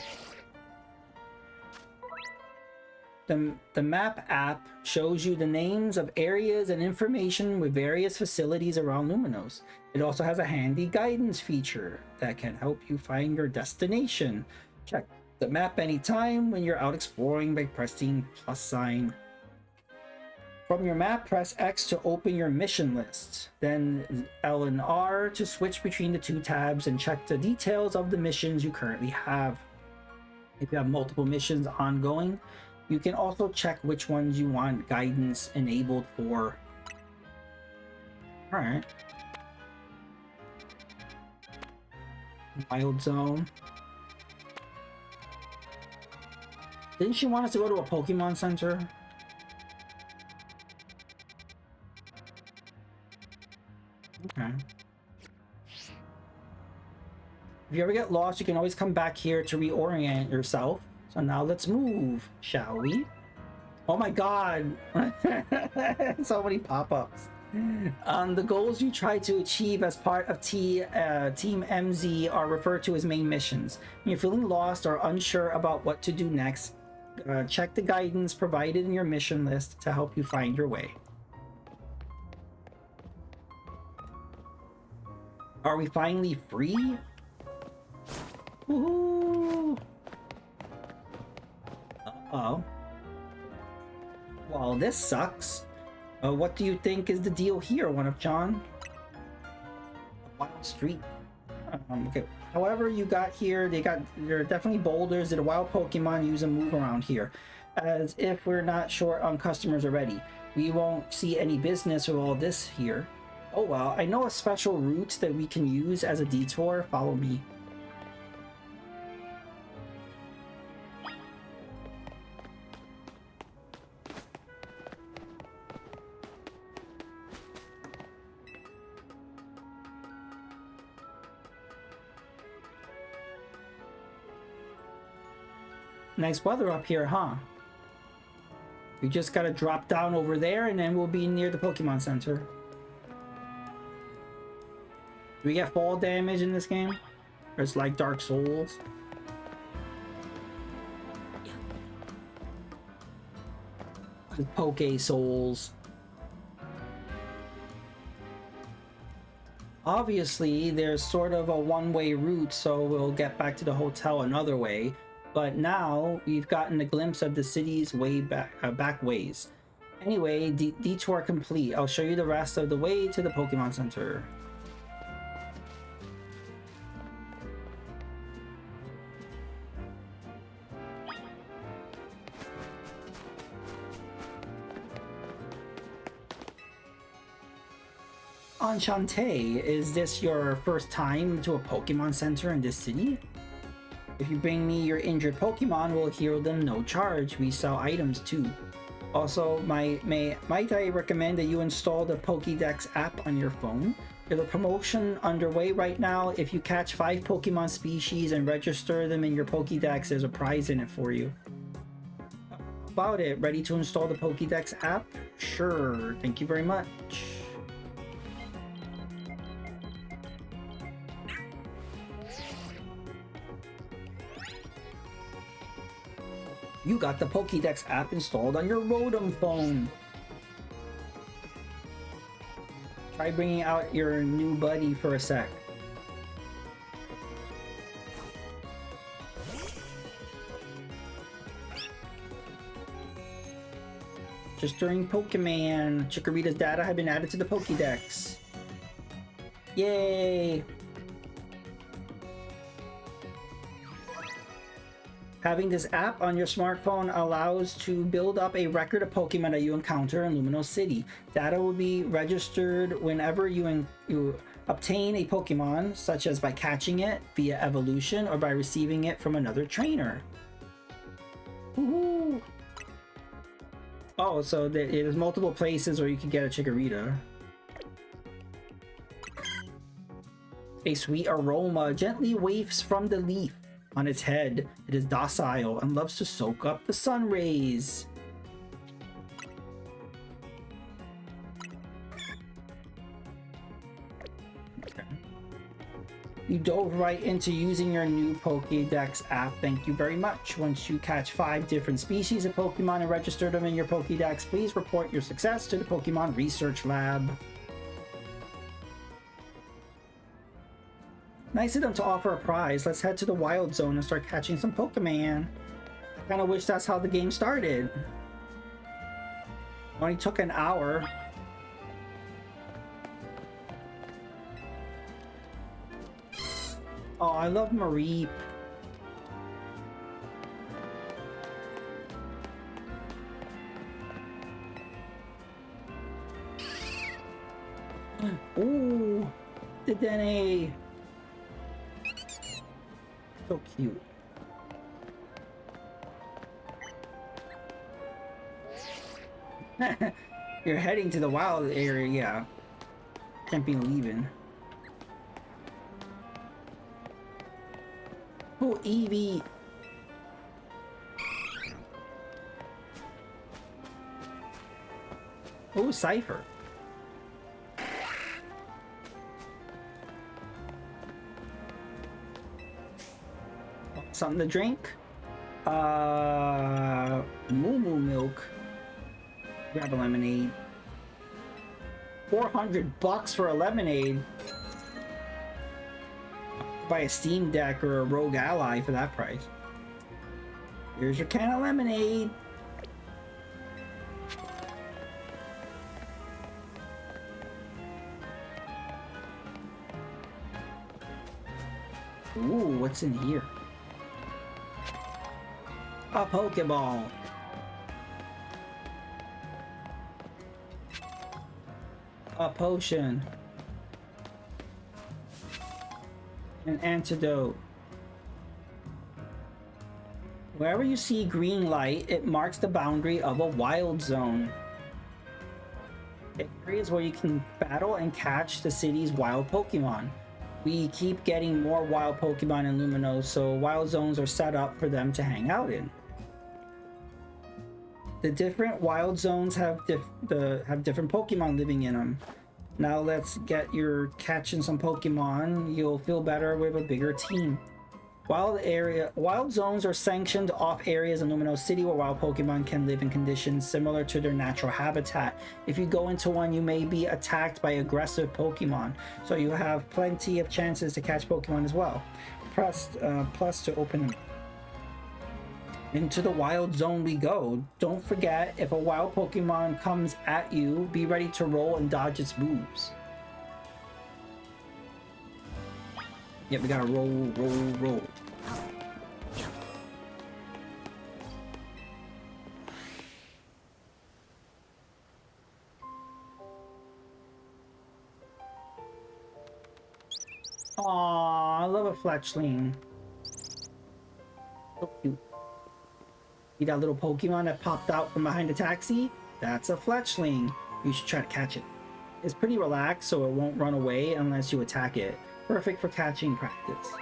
The map app shows you the names of areas and information with various facilities around Luminos. It also has a handy guidance feature that can help you find your destination. Check the map anytime when you're out exploring by pressing +. From your map, press X to open your mission list, then L and R to switch between the two tabs and check the details of the missions you currently have. If you have multiple missions ongoing, you can also check which ones you want guidance enabled for. Alright. Wild Zone. Didn't she want us to go to a Pokemon Center? Okay. If you ever get lost, you can always come back here to reorient yourself. So now let's move, shall we? Oh my god! So many pop-ups. The goals you try to achieve as part of Team MZ are referred to as main missions. When you're feeling lost or unsure about what to do next, check the guidance provided in your mission list to help you find your way. Are we finally free? Woohoo! Uh-oh. Well, this sucks. What do you think is the deal here, 1UpJohn? Wild Street. Okay. However you got here, there are definitely boulders that a wild Pokemon use and move around here. As if we're not short on customers already. We won't see any business with all this here. Oh well, I know a special route that we can use as a detour. Follow me. Nice weather up here, huh? We just gotta drop down over there and then we'll be near the Pokemon Center. Do we get fall damage in this game? Or it's like Dark Souls? With Poke Souls. Obviously, there's sort of a one-way route, so we'll get back to the hotel another way. But now we've gotten a glimpse of the city's back ways. Anyway, detour complete. I'll show you the rest of the way to the Pokemon Center. Enchanté, is this your first time to a Pokemon Center in this city? If you bring me your injured Pokemon, we'll heal them no charge. We sell items too. Also, might I recommend that you install the Pokédex app on your phone? There's a promotion underway right now. If you catch 5 Pokemon species and register them in your Pokédex, there's a prize in it for you. About it, ready to install the Pokédex app? Sure, thank you very much. You got the Pokédex app installed on your Rotom phone. Try bringing out your new buddy for a sec. Registering Pokemon. Chikorita's data have been added to the Pokédex. Yay! Having this app on your smartphone allows to build up a record of Pokemon that you encounter in Lumino City. Data will be registered whenever you obtain a Pokemon, such as by catching it via evolution or by receiving it from another trainer. Woohoo! Oh, so there's multiple places where you can get a Chikorita. A sweet aroma gently wafts from the leaf. On its head, it is docile and loves to soak up the sun rays. Okay. You dove right into using your new Pokédex app. Thank you very much. Once you catch 5 different species of Pokemon and register them in your Pokédex, please report your success to the Pokemon Research Lab. Nice of them to offer a prize. Let's head to the Wild Zone and start catching some Pokemon. I kind of wish that's how the game started. Only took an hour. Oh, I love Marie. Ooh, the Dene. So cute. You're heading to the wild area, yeah. Can't be leaving. Oh, Eevee. Oh, Cypher. Something to drink? Moo Moo Milk. Grab a lemonade. 400 bucks for a lemonade. Buy a Steam Deck or a Rogue Ally for that price. Here's your can of lemonade. Ooh, what's in here? A Pokeball. A potion. An antidote. Wherever you see green light, it marks the boundary of a wild zone. Areas where you can battle and catch the city's wild Pokemon. We keep getting more wild Pokemon in Lumino, so wild zones are set up for them to hang out in. The different wild zones have different Pokemon living in them. Now let's get your catching some Pokemon. You'll feel better with a bigger team. Wild zones are sanctioned off areas in Lumino City where wild Pokemon can live in conditions similar to their natural habitat. If you go into one, you may be attacked by aggressive Pokemon, so you have plenty of chances to catch Pokemon as well. Press plus to open them. Into the wild zone we go. Don't forget, if a wild Pokemon comes at you, be ready to roll and dodge its moves. Yep, we gotta roll, roll, roll. Aww, I love a Fletchling. So cute. See that little Pokemon that popped out from behind the taxi? That's a Fletchling. You should try to catch it. It's pretty relaxed, so it won't run away unless you attack it. Perfect for catching practice.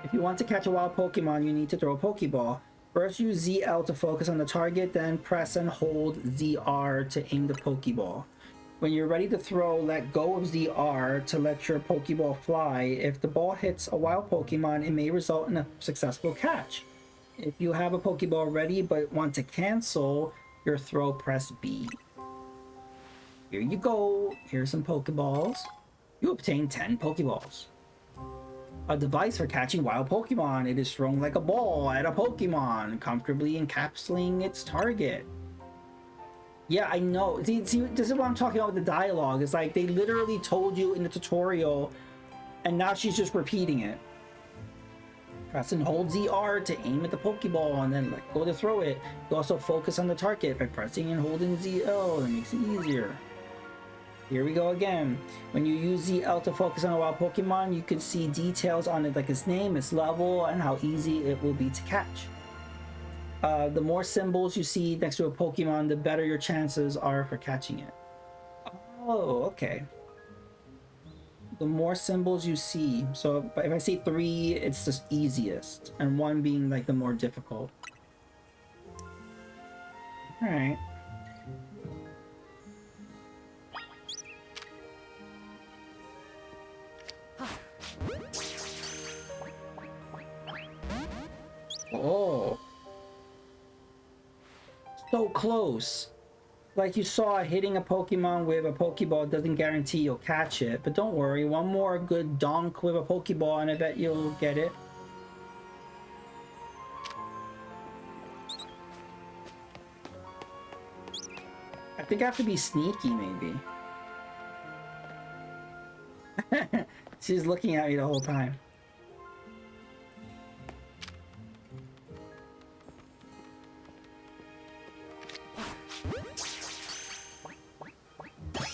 If you want to catch a wild Pokemon, you need to throw a Pokeball. First use ZL to focus on the target, then press and hold ZR to aim the Pokeball. When you're ready to throw, let go of ZR to let your Pokeball fly. If the ball hits a wild Pokemon, it may result in a successful catch. If you have a Pokeball ready but want to cancel your throw, press B. Here you go. Here's some Pokeballs. You obtain 10 Pokeballs. A device for catching wild Pokemon. It is thrown like a ball at a Pokemon, comfortably encapsulating its target. Yeah, I know. See, this is what I'm talking about with the dialogue. It's like they literally told you in the tutorial, and now she's just repeating it. Press and hold ZR to aim at the Pokeball, and then let go to throw it. You also focus on the target by pressing and holding ZL. That makes it easier. Here we go again. When you use ZL to focus on a wild Pokemon, you can see details on it, like its name, its level, and how easy it will be to catch. The more symbols you see next to a Pokemon, the better your chances are for catching it. Oh, okay. The more symbols you see, so if I say 3, it's the easiest, and 1 being like the more difficult. All right. Oh, so close. Like you saw, hitting a Pokemon with a Pokeball doesn't guarantee you'll catch it, but don't worry, one more good donk with a Pokeball and I bet you'll get it. I think I have to be sneaky, maybe. She's looking at me the whole time.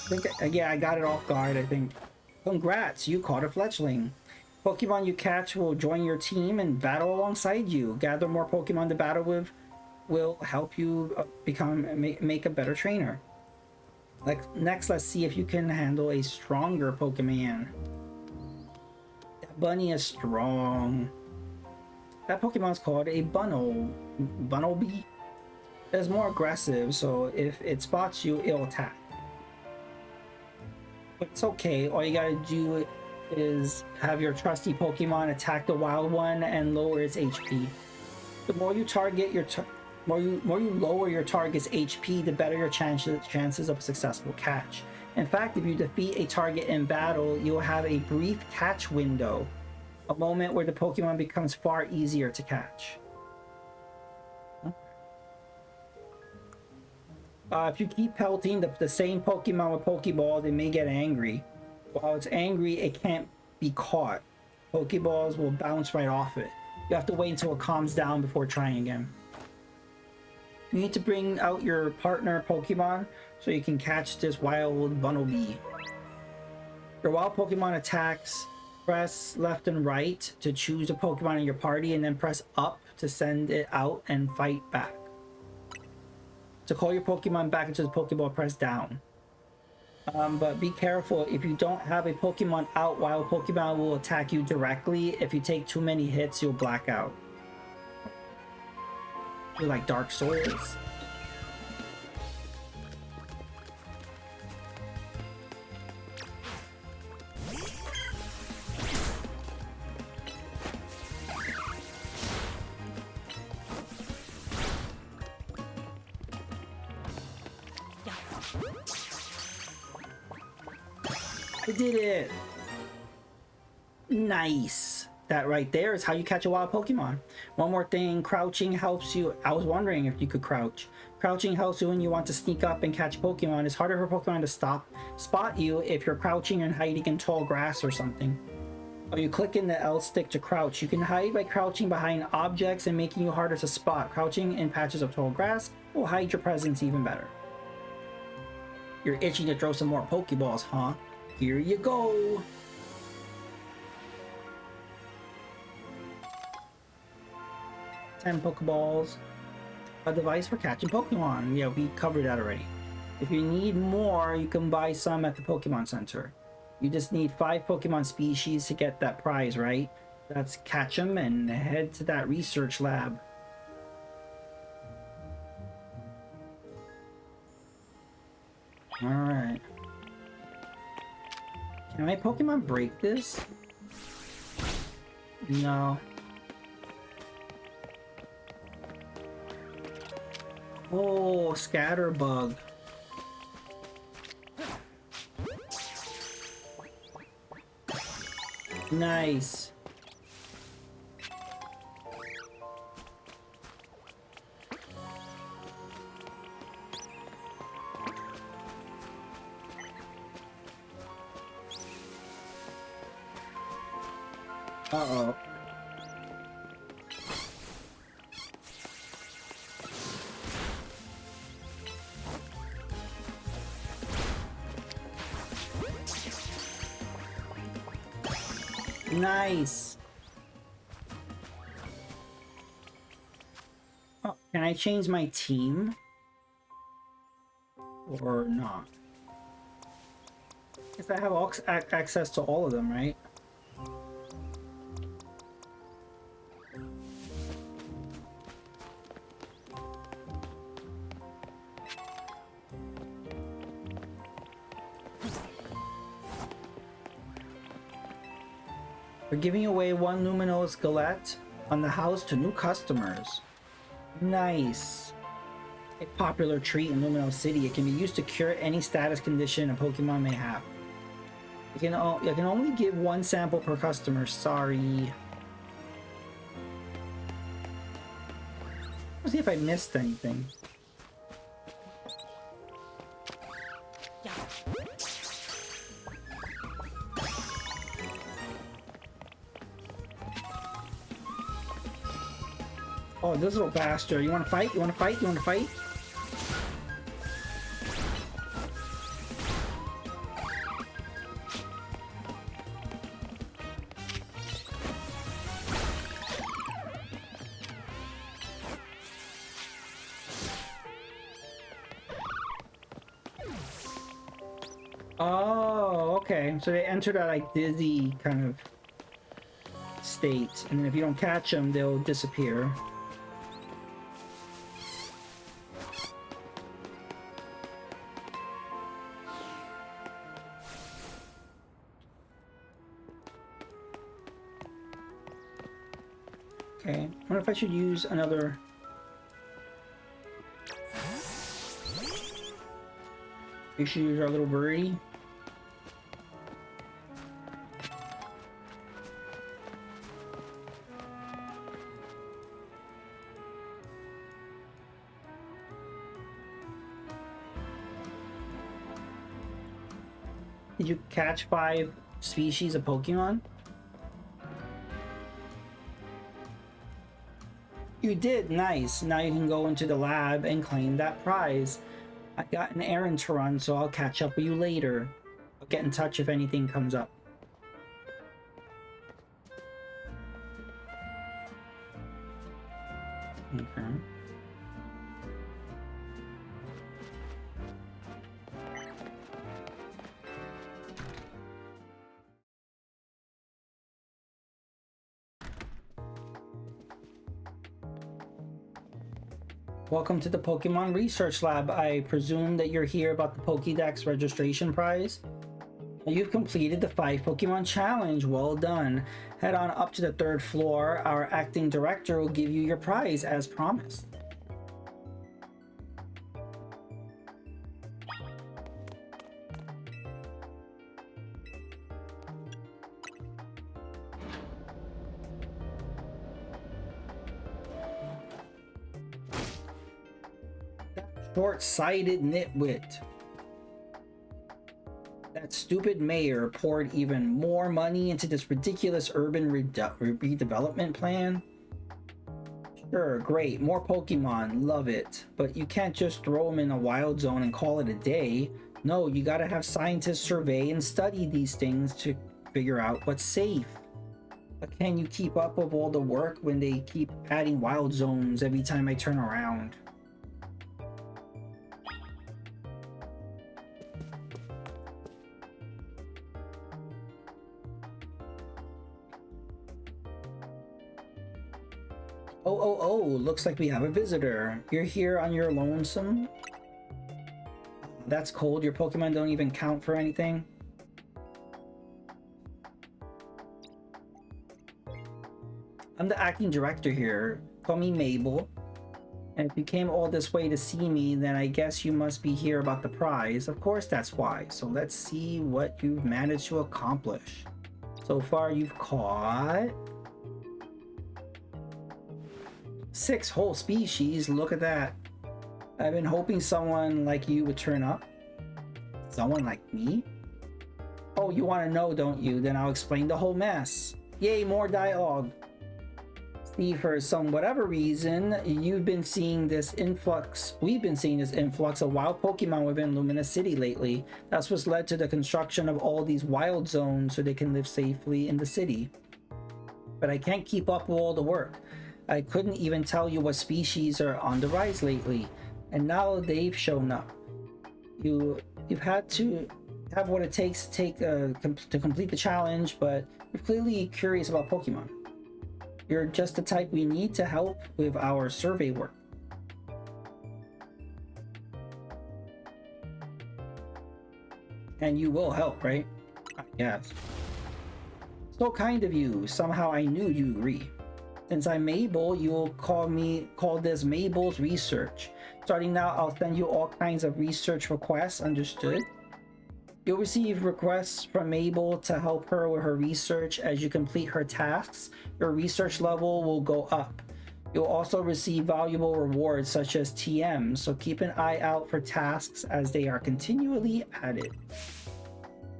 I think, yeah, I got it off guard, I think. Congrats, you caught a fletchling. Pokemon you catch will join your team and battle alongside you. Gather more Pokemon to battle with will help you make a better trainer. Next, let's see if you can handle a stronger Pokemon. That bunny is strong. That Pokemon's called a Bunnelby. It's more aggressive, so if it spots you, it'll attack. But it's okay. All you gotta do is have your trusty Pokemon attack the wild one and lower its HP. The more you target your more you lower your target's HP, the better your chances of a successful catch. In fact, if you defeat a target in battle, you'll have a brief catch window, a moment where the Pokemon becomes far easier to catch. If you keep pelting the same Pokemon with Pokeballs, it may get angry. While it's angry, it can't be caught. Pokeballs will bounce right off it. You have to wait until it calms down before trying again. You need to bring out your partner Pokemon so you can catch this wild Bunnelby. Your wild Pokemon attacks. Press left and right to choose a Pokemon in your party, and then press up to send it out and fight back. To call your Pokemon back into the Pokeball, press down. But be careful, if you don't have a Pokemon out, wild Pokemon will attack you directly. If you take too many hits, you'll black out. You're like Dark Souls. I did it! Nice! That right there is how you catch a wild Pokemon. One more thing, crouching helps you. I was wondering if you could crouch. Crouching helps you when you want to sneak up and catch Pokemon. It's harder for Pokemon to spot you if you're crouching and hiding in tall grass or something. Or you click in the L stick to crouch. You can hide by crouching behind objects and making you harder to spot. Crouching in patches of tall grass will hide your presence even better. You're itching to throw some more Pokeballs, huh? Here you go! Ten Pokeballs. A device for catching Pokemon. Yeah, we covered that already. If you need more, you can buy some at the Pokemon Center. You just need 5 Pokemon species to get that prize, right? Let's catch them and head to that research lab. Alright. Can my Pokemon break this? No. Oh, Scatterbug. Nice. Uh-oh. Nice. Oh, can I change my team? Or not? If I have access to all of them, right? We're giving away 1 luminous galette on the house to new customers. Nice. A popular treat in Lumino City. It can be used to cure any status condition a Pokemon may have. You can only give 1 sample per customer. Sorry. Let's see if I missed anything. Oh, this little bastard. You want to fight? You want to fight? You want to fight? Oh, okay. So they enter that like dizzy kind of state, and then if you don't catch them, they'll disappear. Okay, I wonder if I should use another. We should use our little birdie. Did you catch 5 species of Pokemon? You did, nice. Now you can go into the lab and claim that prize. I got an errand to run, so I'll catch up with you later. I'll get in touch if anything comes up. Okay. Welcome to the Pokemon Research Lab. I presume that you're here about the Pokédex registration prize. You've completed the 5 Pokemon challenge. Well done. Head on up to the 3rd floor. Our acting director will give you your prize as promised. Short-sighted nitwit. That stupid mayor poured even more money into this ridiculous urban redevelopment plan. Sure, great, more Pokemon, love it. But you can't just throw them in a wild zone and call it a day. No, you gotta have scientists survey and study these things to figure out what's safe. But can you keep up with all the work when they keep adding wild zones every time I turn around? Oh, looks like we have a visitor. You're here on your lonesome? That's cold. Your Pokemon don't even count for anything? I'm the acting director here. Call me Mabel. And if you came all this way to see me, then I guess you must be here about the prize. Of course that's why. So let's see what you've managed to accomplish. So far you've caught 6 whole species. Look at that. I've been hoping someone like you would turn up. Someone like me? Oh, you want to know, don't you? Then I'll explain the whole mess. Yay, more dialogue. See, for some whatever reason, we've been seeing this influx of wild Pokemon within Lumina City lately. That's what's led to the construction of all these wild zones so they can live safely in the city. But I can't keep up with all the work. I couldn't even tell you what species are on the rise lately, and now they've shown up. You've had to have what it takes to complete the challenge, but you're clearly curious about Pokemon. You're just the type we need to help with our survey work. And you will help, right? Yes. So kind of you. Somehow I knew you agree. Since I'm Mabel, you'll call this Mabel's Research. Starting now, I'll send you all kinds of research requests, understood? You'll receive requests from Mabel to help her with her research. As you complete her tasks, your research level will go up. You'll also receive valuable rewards such as TM, so keep an eye out for tasks as they are continually added.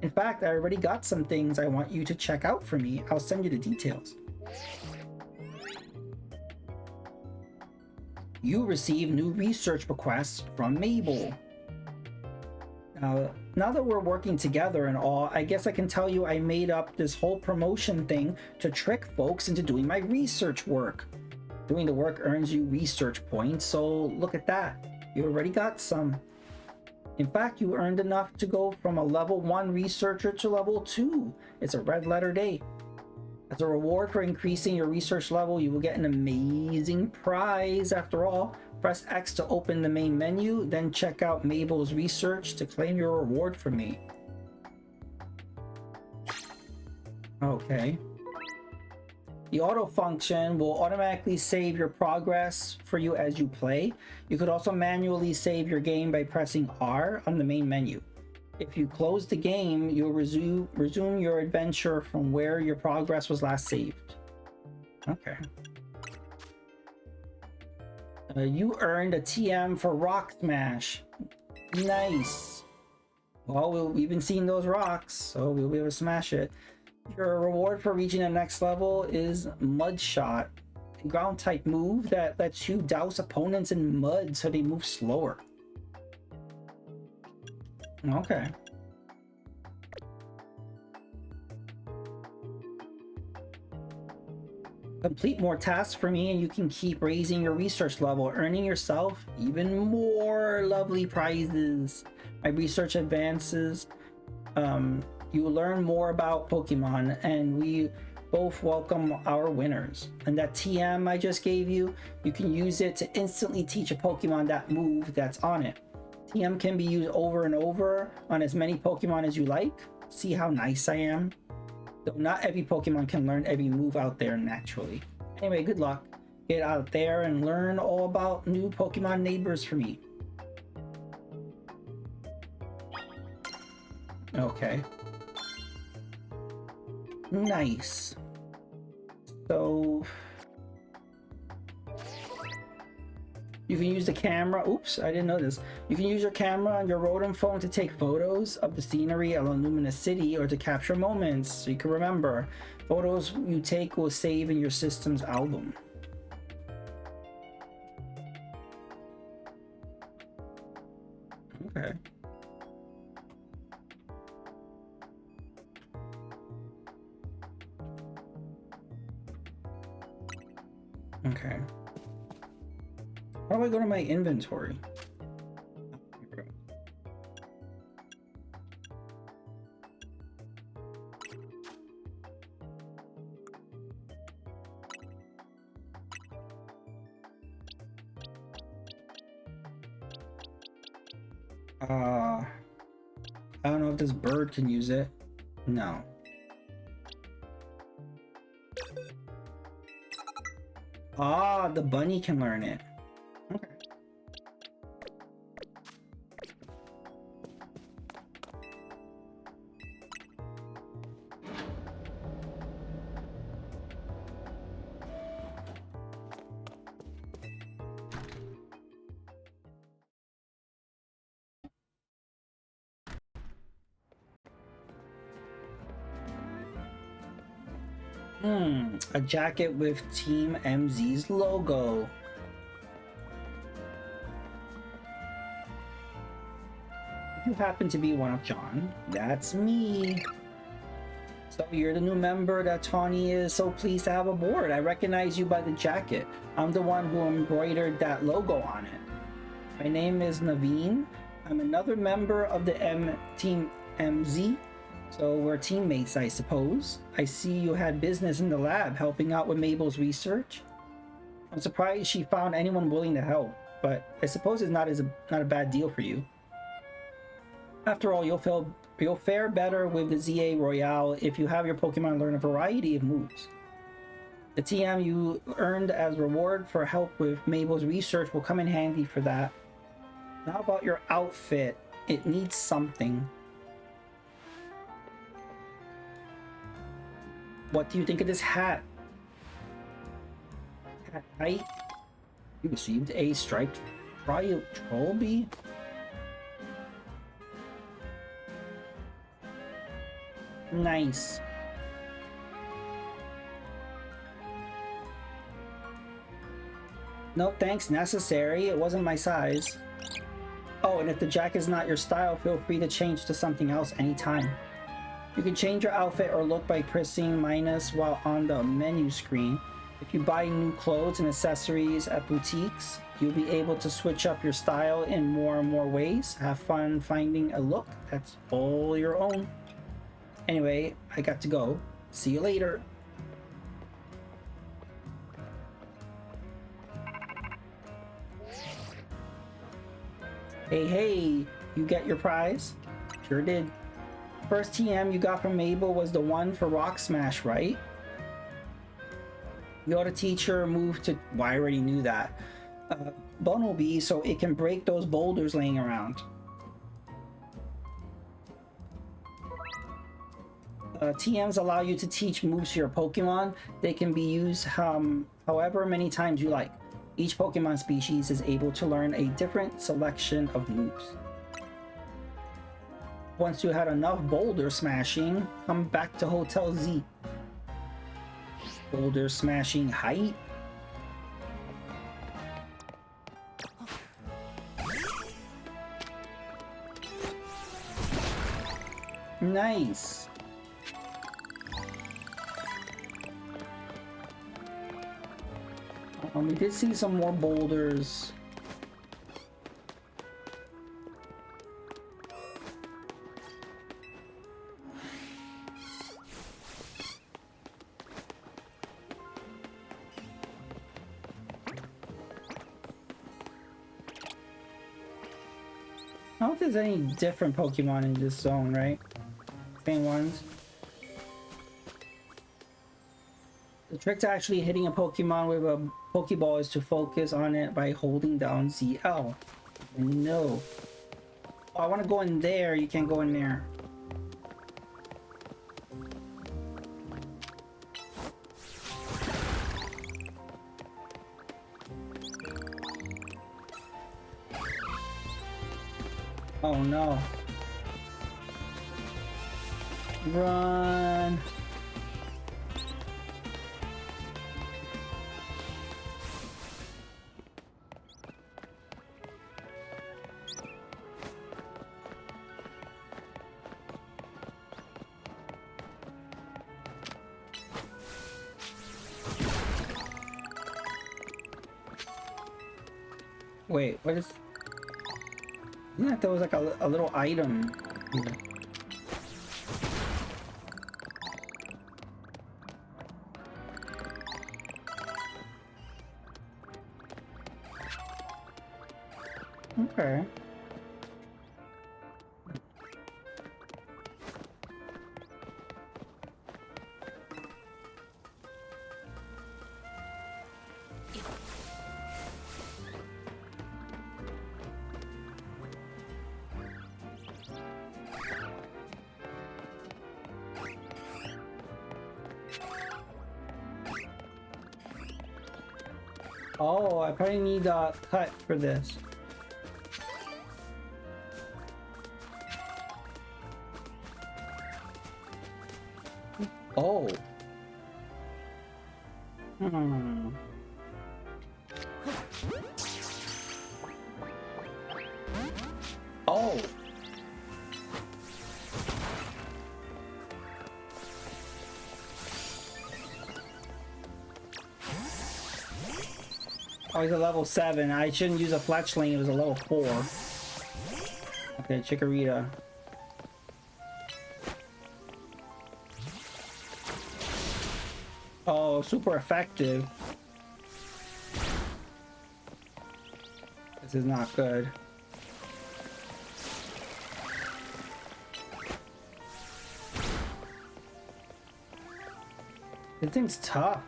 In fact, I already got some things I want you to check out for me. I'll send you the details. You receive new research requests from Mabel. Now that we're working together and all, I guess I can tell you I made up this whole promotion thing to trick folks into doing my research work. Doing the work earns you research points, so look at that. You already got some. In fact, you earned enough to go from a level 1 researcher to level 2. It's a red letter day. As a reward for increasing your research level, you will get an amazing prize. After all, press X to open the main menu, then check out Mabel's Research to claim your reward from me. Okay. The auto function will automatically save your progress for you as you play. You could also manually save your game by pressing R on the main menu. If you close the game, you'll resume your adventure from where your progress was last saved. Okay. You earned a TM for Rock Smash. Nice. Well, we've been seeing those rocks, so we'll be able to smash it. Your reward for reaching the next level is Mud Shot, a ground type move that lets you douse opponents in mud so they move slower. Okay. Complete more tasks for me and you can keep raising your research level, earning yourself even more lovely prizes. My research advances. You learn more about Pokemon and we both welcome our winners. And that TM I just gave you, you can use it to instantly teach a Pokemon that move that's on it. TM can be used over and over on as many Pokemon as you like. See how nice I am? Though not every Pokemon can learn every move out there naturally. Anyway, good luck. Get out there and learn all about new Pokemon neighbors for me. Okay. Nice. So you can use the camera. Oops, I didn't know this. You can use your camera on your Rotom phone to take photos of the scenery along Lumina City or to capture moments so you can remember. Photos you take will save in your system's album. Okay. Okay. How do I go to my inventory? I don't know if this bird can use it. No. Ah, the bunny can learn it. Okay. A jacket with Team MZ's logo. If you happen to be 1UpJohn, that's me. So you're the new member that Tawny is so pleased to have aboard. I recognize you by the jacket. I'm the one who embroidered that logo on it. My name is Naveen. I'm another member of the Team MZ. So we're teammates, I suppose. I see you had business in the lab helping out with Mabel's research. I'm surprised she found anyone willing to help, but I suppose it's not a bad deal for you. After all, you'll fare better with the ZA Royale if you have your Pokemon learn a variety of moves. The TM you earned as reward for help with Mabel's research will come in handy for that. Now about your outfit. It needs something. What do you think of this hat? Hat height? You received a striped Trilby? Nice. No thanks necessary. It wasn't my size. Oh, and if the jacket is not your style, feel free to change to something else anytime. You can change your outfit or look by pressing minus while on the menu screen. If you buy new clothes and accessories at boutiques, you'll be able to switch up your style in more and more ways. Have fun finding a look that's all your own. Anyway, I got to go. See you later. Hey, you get your prize? Sure did. First TM you got from Mabel was the one for Rock Smash, right? You ought to teach her a move to... Well, I already knew that. Bumblebee, so it can break those boulders laying around. TMs allow you to teach moves to your Pokemon. They can be used however many times you like. Each Pokemon species is able to learn a different selection of moves. Once you had enough boulder smashing, come back to Hotel Z. Boulder smashing height? Nice. We did see some more boulders. I don't think there's any different Pokemon in this zone, right? Same ones. The trick to actually hitting a Pokemon with a Pokeball is to focus on it by holding down ZL. No. Oh, I want to go in there. You can't go in there. Oh no. Run. Wait, what is... Yeah, there was like a little item here. Okay. Oh, I probably need a cut for this. Oh. Hmm. Oh. Oh, he's a level 7. I shouldn't use a fletchling. It was a level 4. Okay, Chikorita. Oh, super effective. This is not good. This thing's tough.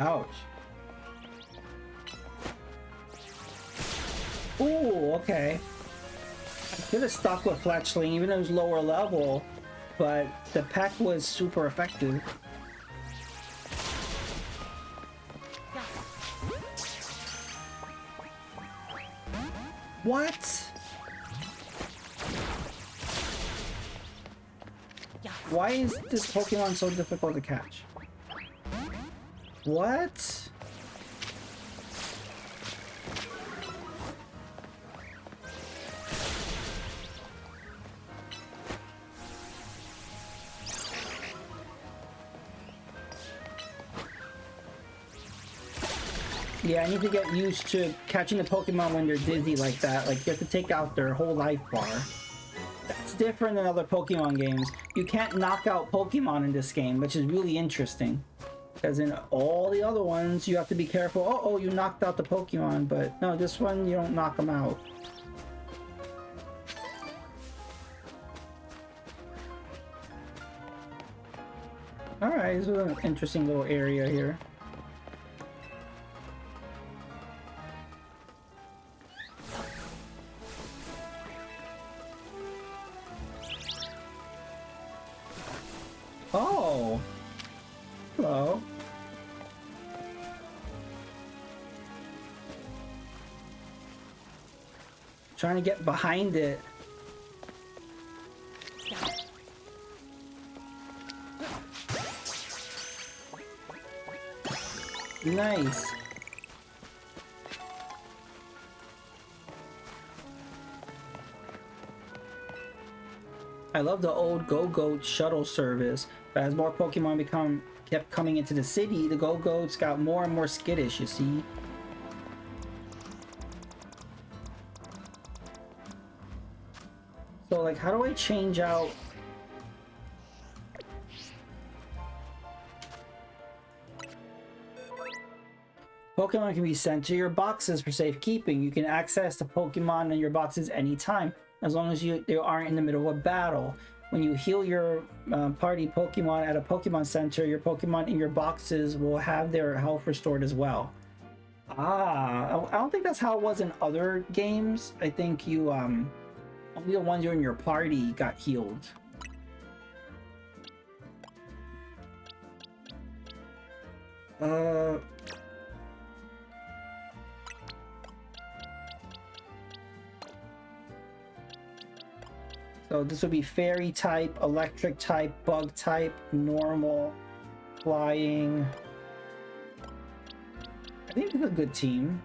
Ouch. Ooh, okay. I could have stuck with Fletchling even though it was lower level, but the peck was super effective. What? Why is this Pokemon so difficult to catch? What? Yeah, I need to get used to catching the Pokemon when they're dizzy like that. Like, you have to take out their whole life bar. That's different than other Pokemon games. You can't knock out Pokemon in this game, which is really interesting. Because in all the other ones, you have to be careful. Oh, you knocked out the Pokemon, but no, this one, you don't knock them out. Alright, this is an interesting little area here. Oh! Hello. Trying to get behind it. Nice. I love the old Go-Goat shuttle service, but as more Pokemon kept coming into the city, the Go-Goats got more and more skittish, you see? So, like, how do I change out... Pokemon can be sent to your boxes for safekeeping. You can access the Pokemon in your boxes anytime, as long as they aren't in the middle of a battle. When you heal your party Pokemon at a Pokemon Center, your Pokemon in your boxes will have their health restored as well. Ah, I don't think that's how it was in other games. I think you, only the ones you're in your party got healed. So this would be fairy type, electric type, bug type, normal, flying. I think it's a good team.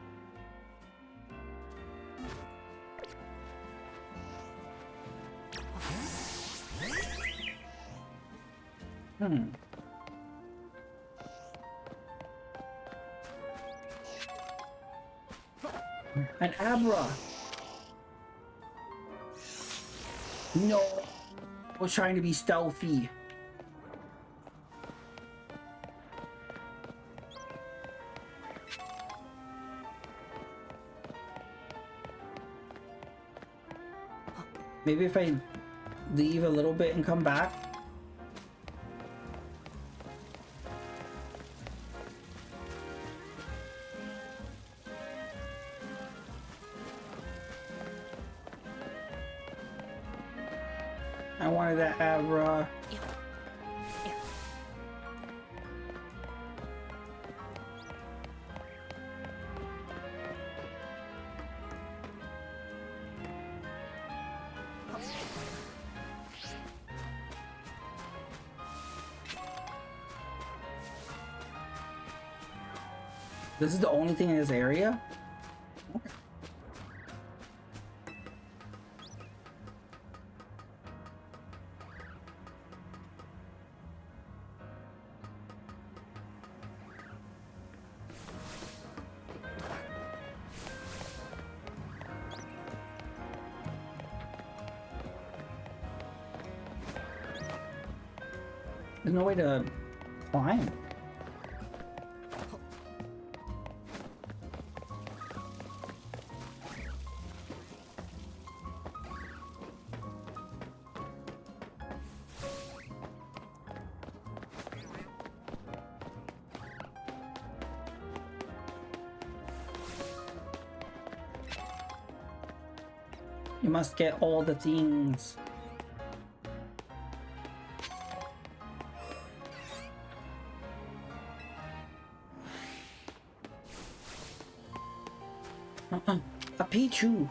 An Abra. No, I was trying to be stealthy. Maybe if I leave a little bit and come back. I wanted that Abra. This is the only thing in this area? Okay. There's no way to climb. You must get all the things. A Pichu.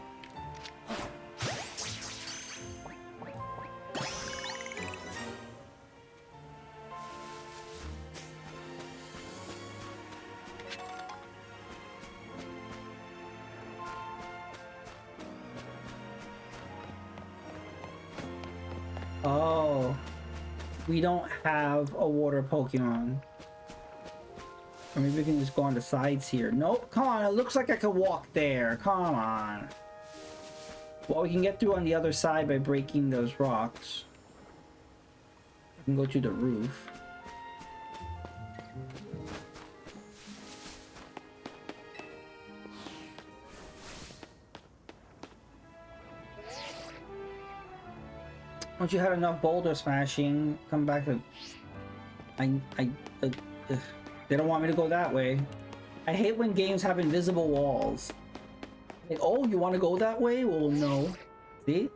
Oh, we don't have a water Pokemon. Or maybe we can just go on the sides here. Nope, come on, it looks like I could walk there. Come on. Well, we can get through on the other side by breaking those rocks. I can go to the roof. Once you had enough boulder smashing, come back to... They don't want me to go that way. I hate when games have invisible walls. Like, oh, you want to go that way? Well, no. See?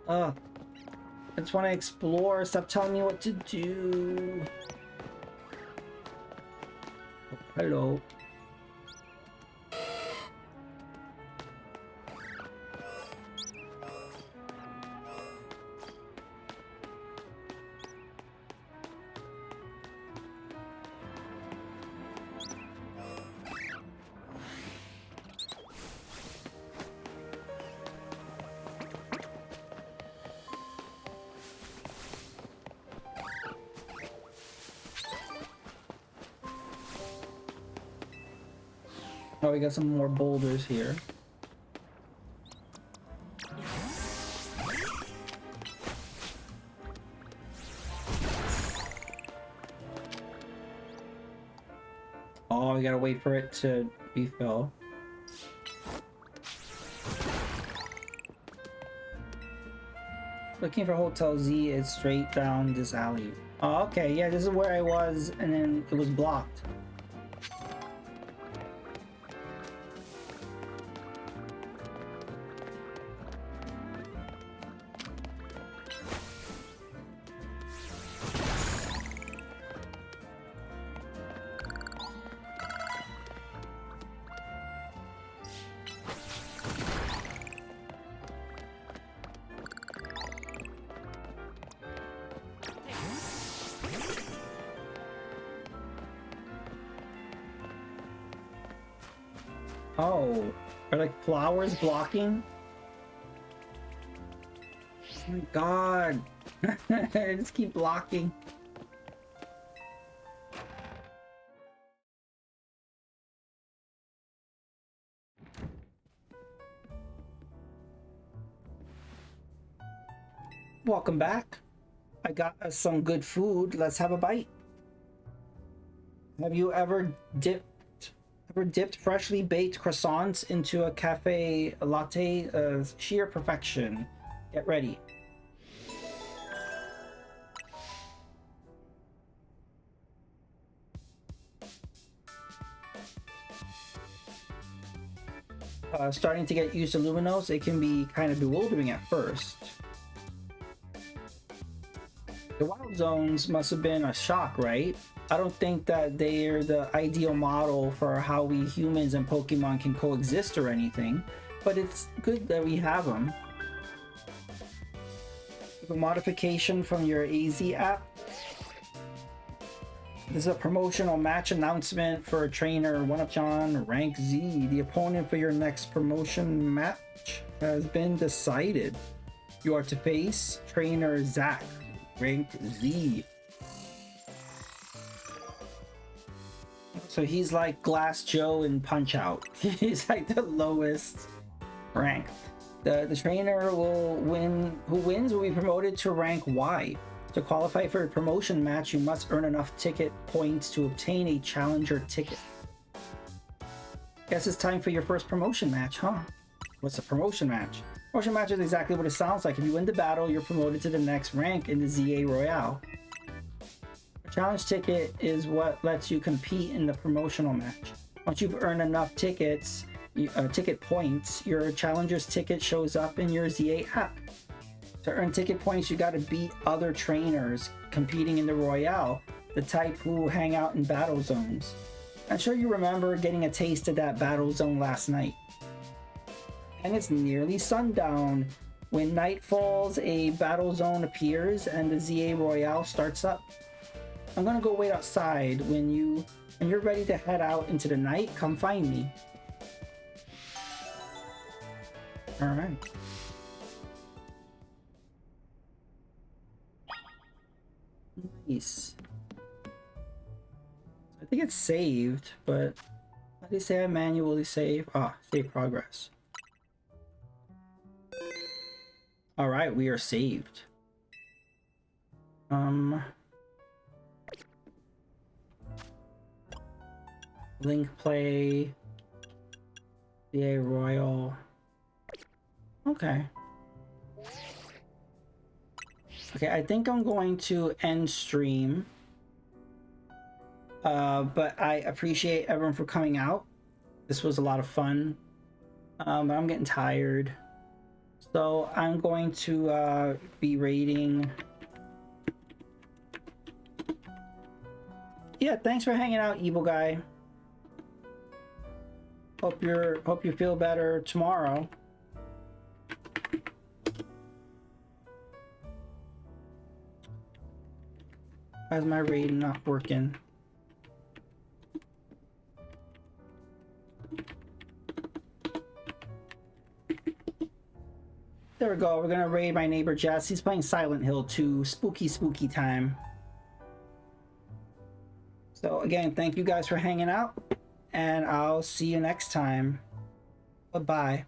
I just want to explore. Stop telling me what to do. Oh, hello. Oh, we got some more boulders here. Oh, we gotta wait for it to refill. Looking for Hotel Z is straight down this alley. Oh, okay, yeah, this is where I was, and then it was blocked. Oh, are like flowers blocking? Oh my god. I just keep blocking. Welcome back. I got us some good food. Let's have a bite. Have you ever dipped freshly baked croissants into a cafe latte? Sheer perfection. Get ready. Starting to get used to Luminos, it can be kind of bewildering at first. The wild zones must have been a shock, right? I don't think that they're the ideal model for how we humans and Pokemon can coexist or anything, but it's good that we have them. A modification from your AZ app? This is a promotional match announcement for trainer 1UpJohn rank Z. The opponent for your next promotion match has been decided. You are to face trainer Zach, rank Z. So he's like Glass Joe in Punch Out. He's like the lowest rank. The trainer who wins will be promoted to rank Y. To qualify for a promotion match, you must earn enough ticket points to obtain a challenger ticket. Guess it's time for your first promotion match, huh? What's a promotion match? Promotion match is exactly what it sounds like. If you win the battle, you're promoted to the next rank in the ZA Royale. A challenge ticket is what lets you compete in the promotional match. Once you've earned enough ticket points, your challenger's ticket shows up in your ZA app. To earn ticket points, you gotta beat other trainers competing in the Royale, the type who hang out in battle zones. I'm sure you remember getting a taste of that battle zone last night. And it's nearly sundown. When night falls, a battle zone appears and the ZA Royale starts up. I'm gonna go wait outside. When you're ready to head out into the night, come find me. All right. Nice. I think it's saved, but how do you say I manually save? Ah, save progress. All right, we are saved. Link play. The Royal. Okay. Okay, I think I'm going to end stream. But I appreciate everyone for coming out. This was a lot of fun. But I'm getting tired. So I'm going to be raiding. Yeah, thanks for hanging out, Evil Guy. Hope you feel better tomorrow. Why is my raid not working? There we go. We're gonna raid my neighbor Jess. He's playing Silent Hill 2. Spooky time. So again, thank you guys for hanging out, and I'll see you next time. Bye-bye.